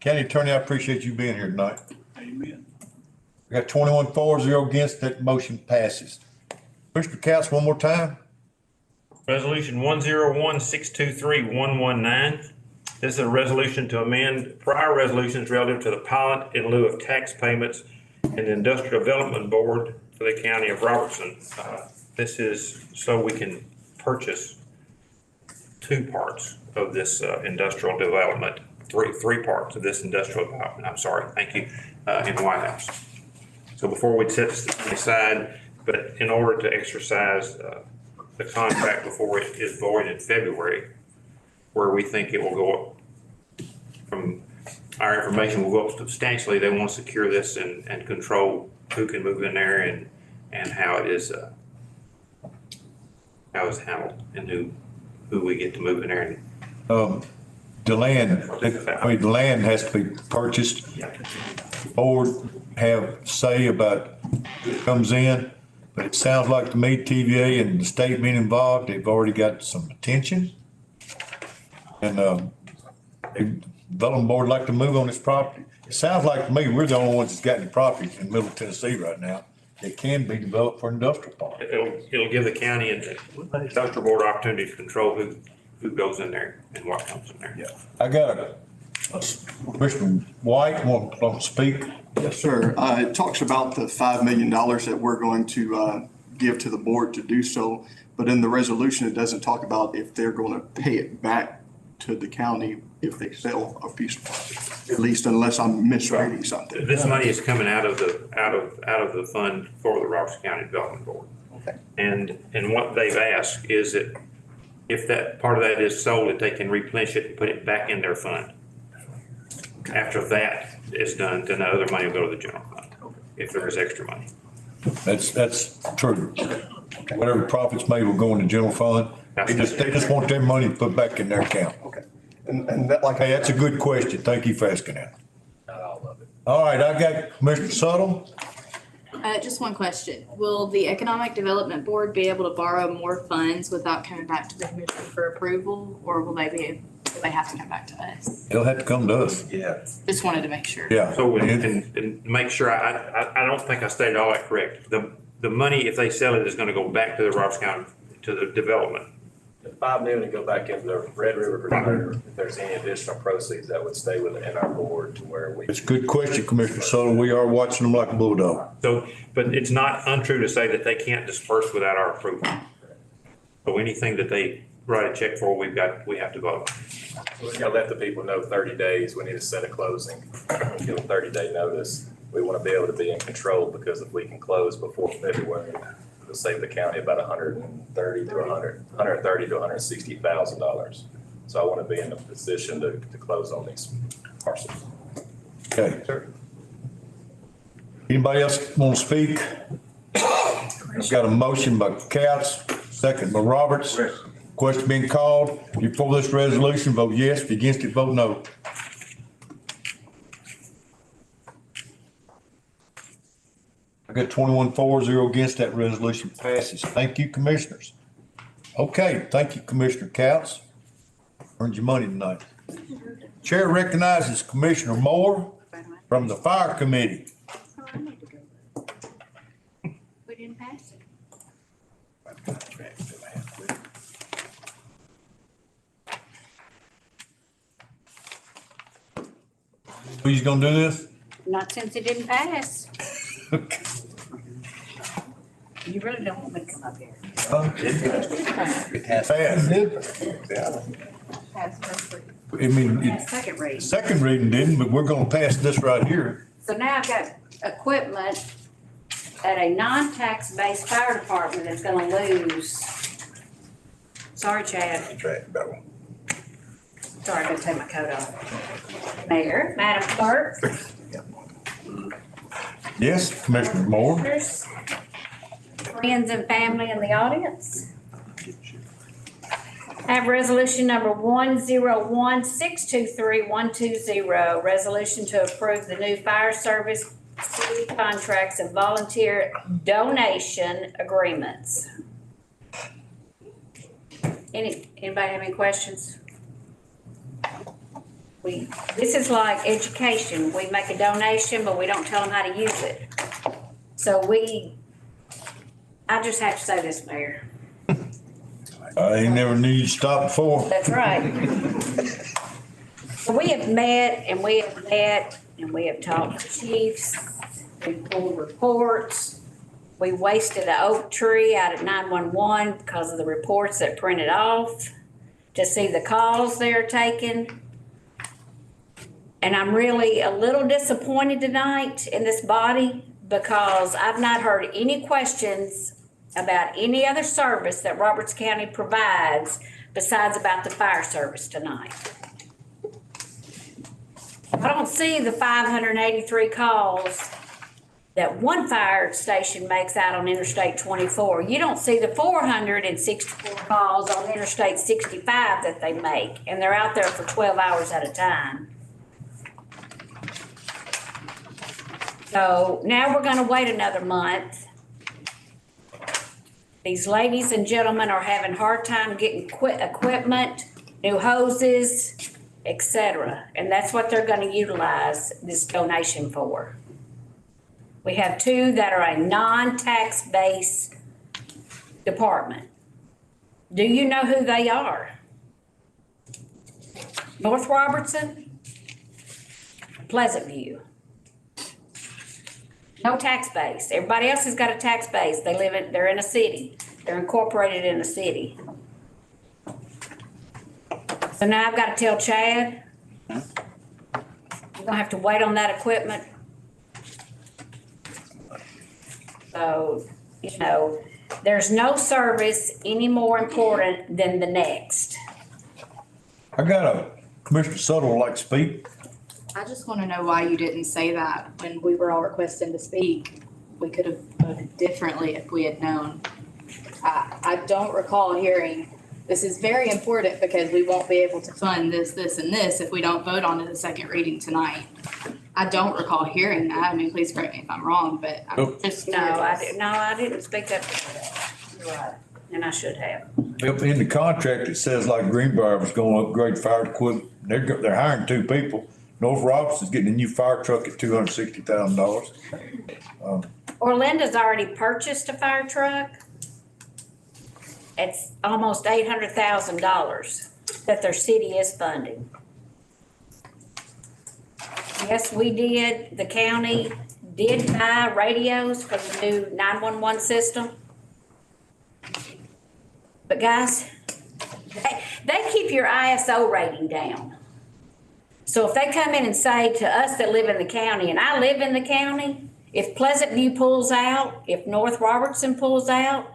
Speaker 1: County Attorney, I appreciate you being here tonight.
Speaker 16: Amen.
Speaker 1: I got 21 for, 0 against. That motion passes. Mr. Couch, one more time.
Speaker 5: Resolution 101-623-119. This is a resolution to amend prior resolutions relative to the pilot in lieu of tax payments and the Industrial Development Board for the County of Robertson. this is so we can purchase two parts of this industrial development, three parts of this industrial development, I'm sorry, thank you, in the White House. So before we set this aside, but in order to exercise the contract before it is void in February, where we think it will go up from, our information will go up substantially, they want to secure this and control who can move in there and how it is, how it's handled and who we get to move in there.
Speaker 1: The land, the land has to be purchased. Board have say about who comes in, but it sounds like to me, TVA and the state being involved, they've already got some attention. And, the development board like to move on this property. It sounds like to me, we're the only ones that's got any properties in Middle Tennessee right now. It can be developed for industrial park.
Speaker 5: It'll give the county and the industrial board opportunity to control who goes in there and what comes in there.
Speaker 1: Yeah. I got a Commissioner White want to speak.
Speaker 17: Yes, sir. It talks about the $5 million that we're going to give to the board to do so. But in the resolution, it doesn't talk about if they're going to pay it back to the county if they sell a piece of property, at least unless I'm misreading something.
Speaker 5: This money is coming out of the fund for the Robertson County Development Board.
Speaker 17: Okay.
Speaker 5: And what they've asked is that if that part of that is sold, that they can replenish it and put it back in their fund. After that is done, then the other money will go to the general fund, if there is extra money.
Speaker 1: That's true. Whatever profits made will go in the general fund. They just want their money put back in their account.
Speaker 17: Okay. And that, like.
Speaker 1: Hey, that's a good question. Thank you for asking that.
Speaker 17: Not all of it.
Speaker 1: All right, I got Commissioner Tuttle.
Speaker 12: Just one question. Will the Economic Development Board be able to borrow more funds without coming back to the commission for approval, or will they have to come back to us?
Speaker 1: They'll have to come to us.
Speaker 17: Yeah.
Speaker 12: Just wanted to make sure.
Speaker 1: Yeah.
Speaker 5: So, and make sure, I don't think I stated all that correct. The money, if they sell it, is gonna go back to the Robertson County, to the development.
Speaker 18: The $5 million to go back into the Red River Reserve. If there's any additional proceeds, that would stay within our board to where we.
Speaker 1: It's a good question, Commissioner Tuttle. We are watching them like a bulldog.
Speaker 5: So, but it's not untrue to say that they can't disperse without our approval. So anything that they write a check for, we have to vote.
Speaker 18: We gotta let the people know 30 days, we need to set a closing, give them 30-day notice. We want to be able to be in control, because if we can close before February, it'll save the county about $130,000 to $160,000. So I want to be in a position to close on these parcels.
Speaker 1: Okay. Anybody else want to speak? I've got a motion by Couts, second by Roberts. Question being called. If you're for this resolution, vote yes. If you're against it, vote no. I got 21-4, against. That resolution passes. Thank you, commissioners. Okay, thank you, Commissioner Couts. Earned your money tonight. Chair recognizes Commissioner Moore from the Fire Committee.
Speaker 21: We didn't pass it.
Speaker 1: Who's gonna do this?
Speaker 21: Not since it didn't pass. You really don't want me to come up here.
Speaker 1: Pass. I mean,
Speaker 21: Second read.
Speaker 1: second reading didn't, but we're gonna pass this right here.
Speaker 21: So now I've got equipment at a non-tax-based fire department that's gonna lose. Sorry, Chad. Sorry, I gotta take my coat off. Mayor, Madam Clerk.
Speaker 1: Yes, Commissioner Moore.
Speaker 21: Commissioners, friends and family in the audience. I have resolution number 101623120, resolution to approve the new fire service city contracts and volunteer donation agreements. Anybody have any questions? This is like education. We make a donation, but we don't tell them how to use it. So I just have to say this, Mayor.
Speaker 1: I ain't never knew you stopped before.
Speaker 21: That's right. So we have met and we have talked to chiefs, we pulled reports, We wasted an oak tree out at 911 because of the reports that printed off to see the calls they're taking. And I'm really a little disappointed tonight in this body because I've not heard any questions about any other service that Roberts County provides besides about the fire service tonight. I don't see the 583 calls that one fire station makes out on Interstate 24. You don't see the 464 calls on Interstate 65 that they make, and they're out there for 12 hours at a time. So now we're gonna wait another month. These ladies and gentlemen are having a hard time getting equipment, new hoses, etc. And that's what they're gonna utilize this donation for. We have two that are a non-tax base department. Do you know who they are? North Robertson, Pleasant View. No tax base. Everybody else has got a tax base. They're in a city. They're incorporated in a city. So now I've got to tell Chad, you're gonna have to wait on that equipment. So, you know, there's no service any more important than the next.
Speaker 1: I got a Commissioner Sutter would like to speak.
Speaker 12: I just want to know why you didn't say that when we were all requesting to speak. We could have voted differently if we had known. I don't recall hearing, this is very important because we won't be able to fund this, this, and this if we don't vote on it the second reading tonight. I don't recall hearing that. I mean, please correct me if I'm wrong, but I'm just curious.
Speaker 21: I didn't speak up for that. You're right, and I should have.
Speaker 1: In the contract, it says like Greenbrier was gonna upgrade fire equipment. They're hiring two people. North Robertson's getting a new fire truck at $260,000.
Speaker 21: Orlando's already purchased a fire truck. It's almost $800,000 that their city is funding. Yes, we did, the county did buy radios for the new 911 system. But guys, they keep your ISO rating down. So if they come in and say to us that live in the county, and I live in the county, if Pleasant View pulls out, if North Robertson pulls out,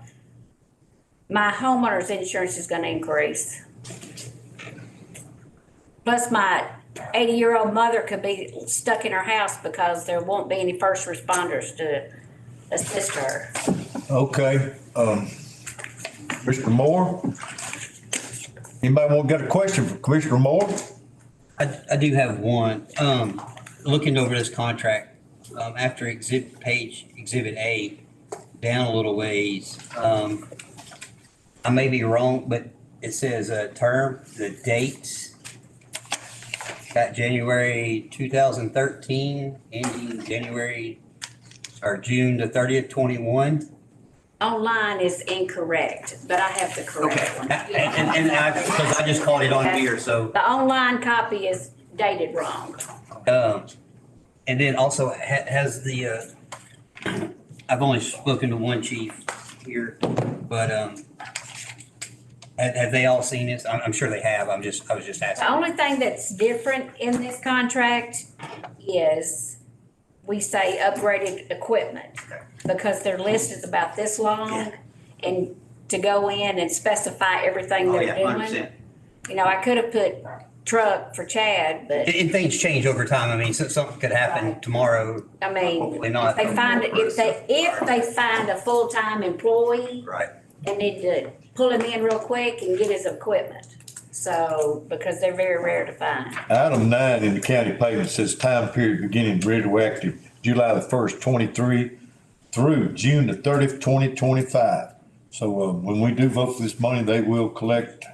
Speaker 21: my homeowner's insurance is gonna increase. Plus my 80-year-old mother could be stuck in her house because there won't be any first responders to assist her.
Speaker 1: Okay, Mr. Moore? Anybody got a question for Commissioner Moore?
Speaker 10: I do have one. Looking over this contract, after exhibit A, down a little ways, I may be wrong, but it says term, the dates. Got January 2013, ending June the 30th, 21.
Speaker 21: Online is incorrect, but I have the correct one.
Speaker 10: And because I just called it on here, so.
Speaker 21: The online copy is dated wrong.
Speaker 10: And then also has the, I've only spoken to one chief here, but have they all seen this? I'm sure they have. I was just asking.
Speaker 21: The only thing that's different in this contract is we say upgraded equipment because their list is about this long and to go in and specify everything they're doing.
Speaker 10: 100%.
Speaker 21: You know, I could have put truck for Chad, but
Speaker 10: And things change over time. I mean, something could happen tomorrow.
Speaker 21: I mean,
Speaker 10: Hopefully not.
Speaker 21: if they find a full-time employee.
Speaker 10: Right.
Speaker 21: They need to pull him in real quick and get his equipment. So, because they're very rare to find.
Speaker 1: Item 9 in the county payment says time period beginning retroactive July the 1st, 23 through June the 30th, 2025. So when we do vote for this money, they will collect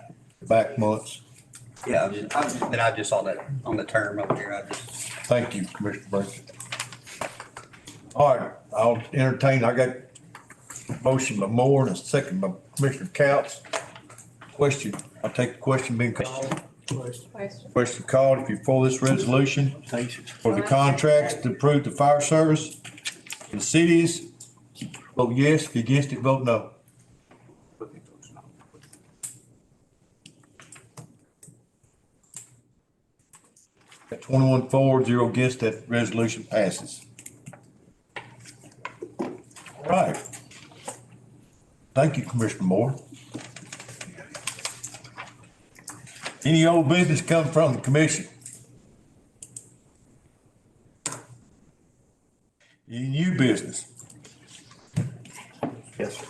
Speaker 1: back months.
Speaker 10: Yeah, I just saw that on the term over here.
Speaker 1: Thank you, Commissioner Brady. All right, I'll entertain, I got a motion by Moore and a second by Commissioner Couts. Question, I'll take the question being called. Question called, if you're for this resolution, for the contracts to approve the fire service, the cities, vote yes. If you're against it, vote no. Got 21 for, 0 against, that resolution passes. All right. Thank you, Commissioner Moore. Any old business come from the commission? Any new business? Yes, sir.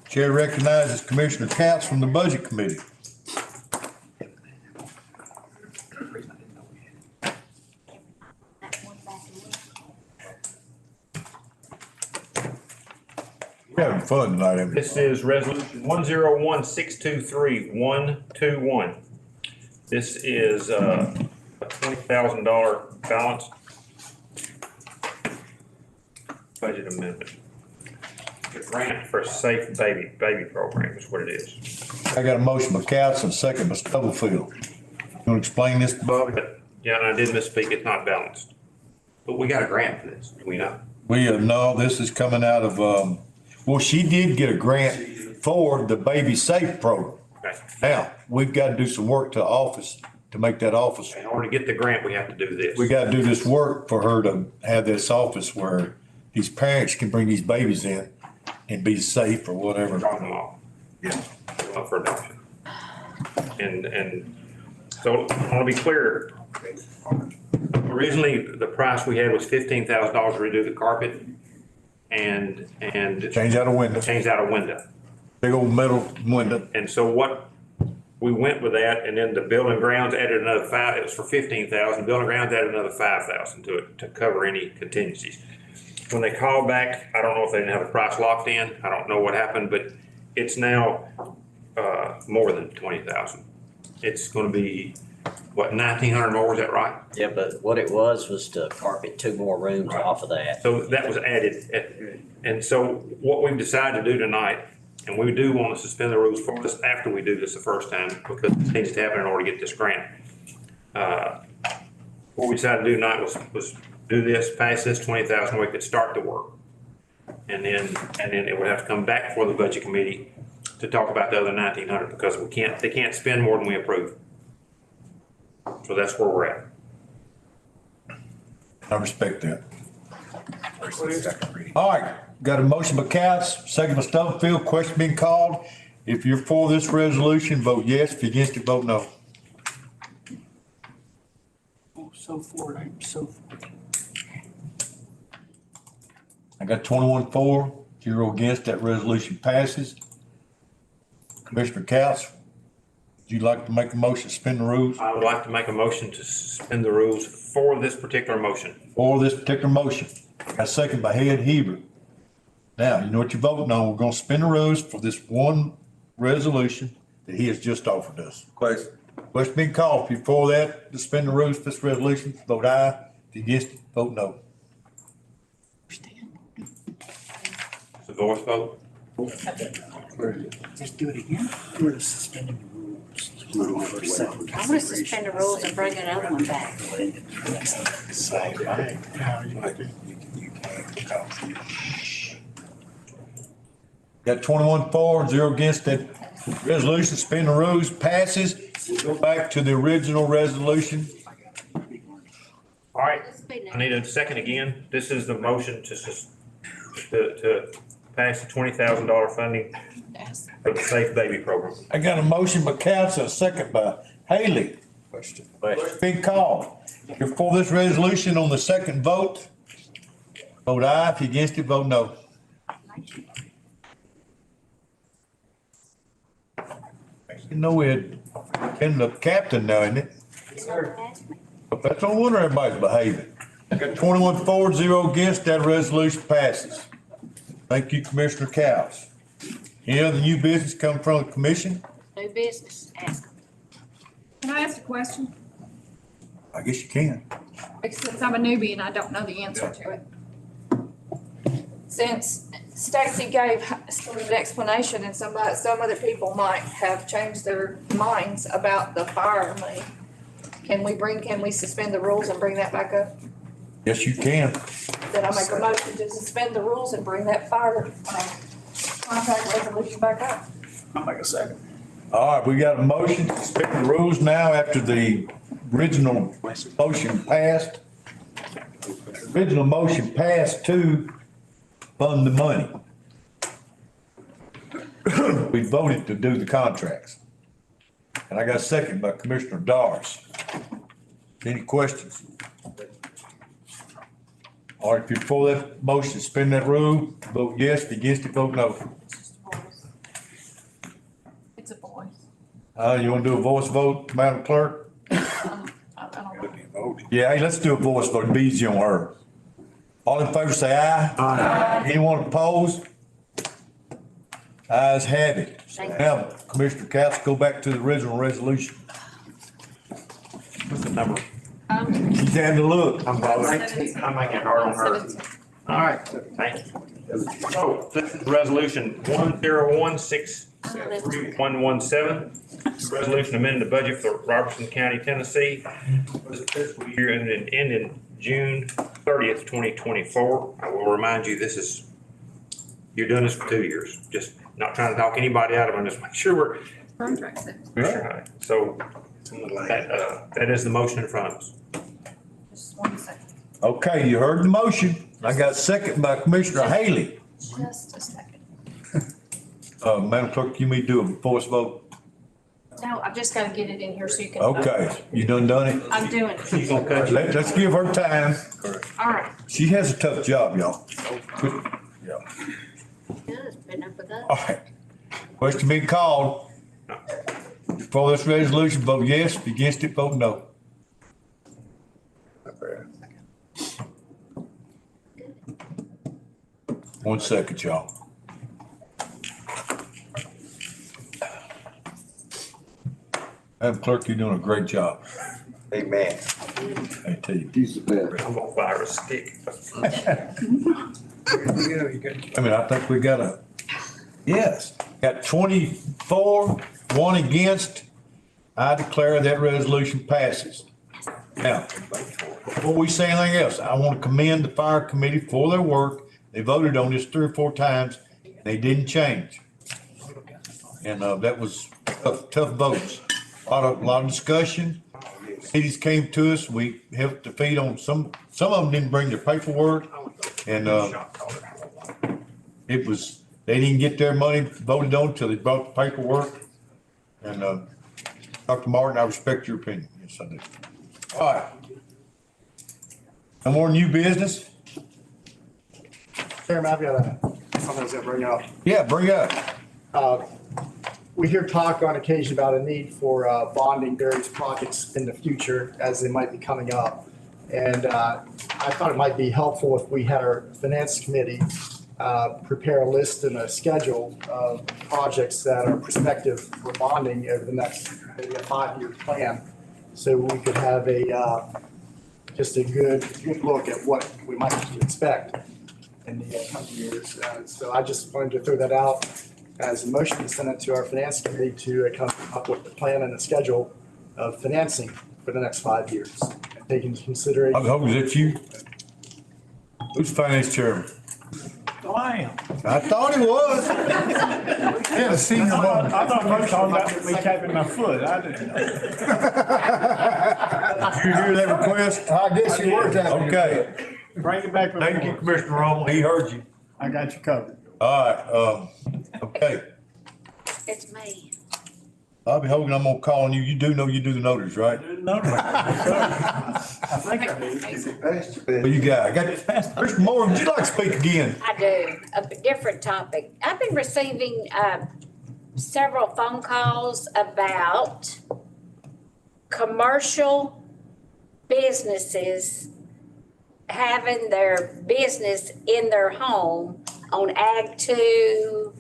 Speaker 1: Chair recognizes Commissioner Counts from the Budget Committee. We're having fun tonight, ain't we?
Speaker 5: This is resolution 101-623-121. This is a $20,000 balance budget amendment. The grant for Safe Baby Program is what it is.
Speaker 1: I got a motion by Counts and a second by Stubblefield. You want to explain this, Bobby?
Speaker 5: Yeah, and I did misspeak, it's not balanced. But we got a grant for this, do we know?
Speaker 1: No, this is coming out of, well, she did get a grant for the Baby Safe program.
Speaker 5: Okay.
Speaker 1: Now, we've got to do some work to the office to make that office.
Speaker 5: In order to get the grant, we have to do this.
Speaker 1: We got to do this work for her to have this office where these parents can bring these babies in and be safe or whatever.
Speaker 5: Drop them off.
Speaker 1: Yeah.
Speaker 5: Up for adoption. And so I want to be clear. Originally, the price we had was $15,000 to redo the carpet and.
Speaker 1: Change out a window.
Speaker 5: Change out a window.
Speaker 1: Big old metal window.
Speaker 5: And so what, we went with that, and then the building grounds added another it was for $15,000, building grounds added another $5,000 to it to cover any contingencies. When they called back, I don't know if they didn't have the price locked in, I don't know what happened, but it's now, more than 20,000. It's gonna be, what, 1,900 more, is that right?
Speaker 4: Yeah, but what it was to carpet 2 more rooms off of that.
Speaker 5: So that was added, and so what we've decided to do tonight, and we do want to suspend the rules for this after we do this the first time, because it needs to happen in order to get this grant. What we decided to do tonight was do this, pass this 20,000, we could start the work. And then it would have to come back before the budget committee to talk about the other 1,900, because they can't spend more than we approve. So that's where we're at.
Speaker 1: I respect that. All right, got a motion by Counts, second by Stubblefield. Question being called. If you're for this resolution, vote yes. If you're against it, vote no.
Speaker 15: So for it, so for it.
Speaker 1: I got 21 for, 0 against. That resolution passes. Commissioner Counts, would you like to make a motion to suspend the rules?
Speaker 5: I would like to make a motion to suspend the rules for this particular motion.
Speaker 1: For this particular motion. Got a second by Head Heber. Now, you know what you're voting on. We're going to suspend the rules for this one resolution that he has just offered us.
Speaker 22: Question.
Speaker 1: Question being called. If you're for that, to suspend the rules for this resolution, vote aye. If you're against it, vote no.
Speaker 5: It's a voice vote.
Speaker 15: Just do it again. We're suspending the rules.
Speaker 21: I would suspend the rules and bring another one back.
Speaker 1: Got 21 for, 0 against. That resolution, suspend the rules, passes. We'll go back to the original resolution.
Speaker 5: All right, I need a second again. This is the motion to pass the $20,000 funding for the Safe Baby Program.
Speaker 1: I got a motion by Counts, a second by Haley. Question being called. If you're for this resolution on the second vote, vote aye. If you're against it, vote no. You know, we're in the captain now, isn't it? But that's no wonder everybody's behaving. Got 21 for, 0 against. That resolution passes. Thank you, Commissioner Cows. Any other new business come from the commission?
Speaker 21: New business, ask them.
Speaker 6: Can I ask a question?
Speaker 1: I guess you can.
Speaker 6: Since I'm a newbie and I don't know the answer to it. Since Stacy gave sort of an explanation and some other people might have changed their minds about the fire money, can we suspend the rules and bring that back up?
Speaker 1: Yes, you can.
Speaker 6: Then I make a motion to suspend the rules and bring that fire, contract resolution back up.
Speaker 15: I'll make a second.
Speaker 1: All right, we got a motion to suspend the rules now after the original motion passed. Original motion passed to fund the money. We voted to do the contracts. And I got a second by Commissioner Doris. Any questions? All right, if you're for that motion, suspend that rule, vote yes, if you're against it, vote no.
Speaker 6: It's a voice.
Speaker 1: You wanna do a voice vote, Madam Clerk? Yeah, hey, let's do a voice vote, be easy on her. All in favor say aye. Aye. Anyone opposed? Ayes have it. So now, Commissioner Couch, go back to the original resolution.
Speaker 5: What's the number?
Speaker 1: She's having to look.
Speaker 5: I'm making it hard on her.
Speaker 6: 17.
Speaker 5: All right, thank you. So this is resolution 101631117. Resolution amending the budget for Robertson County, Tennessee for the fiscal year ending June 30th, 2024. I will remind you, you're doing this for 2 years. Just not trying to talk anybody out of it, just make sure we're.
Speaker 6: Contracts.
Speaker 5: So that is the motion in front of us.
Speaker 6: Just 1 second.
Speaker 1: Okay, you heard the motion. I got a second by Commissioner Haley.
Speaker 6: Just a second.
Speaker 1: Madam Clerk, you may do a voice vote.
Speaker 6: No, I've just gotta get it in here so you can.
Speaker 1: Okay, you done it?
Speaker 6: I'm doing it.
Speaker 5: She's gonna cut you.
Speaker 1: Let's give her time.
Speaker 6: All right.
Speaker 1: She has a tough job, y'all. Yeah. All right. Question being called. For this resolution, vote yes. If against it, vote no. 1 second, y'all. Madam Clerk, you're doing a great job.
Speaker 22: Amen.
Speaker 1: I tell you.
Speaker 22: He's the best.
Speaker 5: I'm gonna fire a stick.
Speaker 1: I mean, I think we got got 24, 1 against. I declare that resolution passes. Now, before we say anything else, I want to commend the fire committee for their work. They voted on this 3 or 4 times. They didn't change. And that was tough votes. A lot of discussion. Cities came to us. We helped to feed on some of them didn't bring their paperwork. And they didn't get their money voted on until they brought the paperwork. And Dr. Martin, I respect your opinion. Yes, I do. All right. No more new business?
Speaker 7: Chairman, I've got something I was gonna bring up.
Speaker 1: Yeah, bring it up.
Speaker 7: We hear talk on occasion about a need for bonding various projects in the future as they might be coming up. And I thought it might be helpful if we had our finance committee prepare a list and a schedule of projects that are prospective for bonding over the next, maybe a 5-year plan. So we could have just a good look at what we might expect in the coming years. So I just wanted to throw that out as a motion to send it to our finance committee to come up with a plan and a schedule of financing for the next 5 years. Take into consideration.
Speaker 1: I hope it's you. Who's finance chairman?
Speaker 15: Oh, I am.
Speaker 1: I thought he was.
Speaker 15: Yeah, the senior one. I thought you were talking about me tapping my foot. I didn't know.
Speaker 1: Did you hear that request?
Speaker 2: I guess you were tapping.
Speaker 1: Okay.
Speaker 15: Bring it back.
Speaker 1: Thank you, Commissioner Romo. He heard you.
Speaker 15: I got you covered.
Speaker 1: All right, okay.
Speaker 21: It's me.
Speaker 1: Bobby Hogan, I'm gonna call on you. You do know you do the notice, right?
Speaker 15: I think I do.
Speaker 1: What you got? I got Mr. Moore, would you like to speak again?
Speaker 21: I do. A different topic. I've been receiving several phone calls about commercial businesses having their business in their home on Ag 2.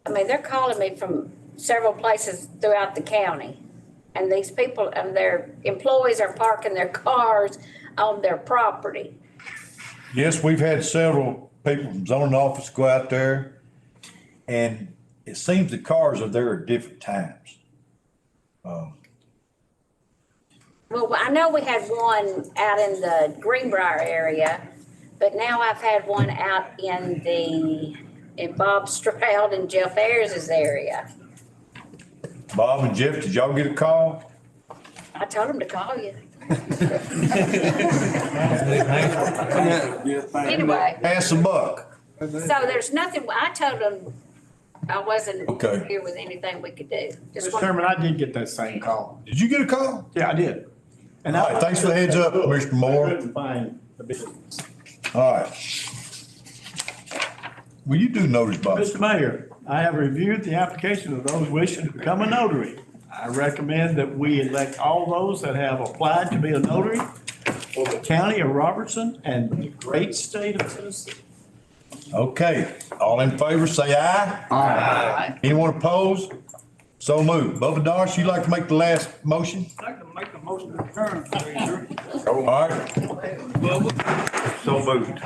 Speaker 21: I mean, they're calling me from several places throughout the county. And these people and their employees are parking their cars on their property.
Speaker 1: Yes, we've had several people from zoning office go out there. And it seems the cars are there at different times.
Speaker 21: Well, I know we had one out in the Greenbrier area, but now I've had one out in Bob Stroud and Jeff Ayers' area.
Speaker 1: Bob and Jeff, did y'all get a call?
Speaker 21: I told them to call you. Anyway,
Speaker 1: Pass the buck.
Speaker 21: so there's nothing, I told them I wasn't
Speaker 1: Okay.
Speaker 21: here with anything we could do. Just
Speaker 15: Mr.
Speaker 21: want-
Speaker 15: Chairman, I did get that same call.
Speaker 1: Did you get a call?
Speaker 15: Yeah, I did. And
Speaker 1: All right, thanks for the heads up, Mr. Moore.
Speaker 15: Couldn't find the business.
Speaker 1: All right. Will you do notice, Bob?
Speaker 15: Mr. Mayor, I have reviewed the application of those wishing to become a notary. I recommend that we elect all those that have applied to be a notary for the county of Robertson and the great state of Tennessee.
Speaker 1: Okay, all in favor, say aye.
Speaker 15: Aye.
Speaker 1: Anyone opposed? So moved. Bubba Darsh, you like to make the last motion?
Speaker 15: I'd like to make a motion to adjourn, please, sir.
Speaker 1: All right.
Speaker 19: So moved.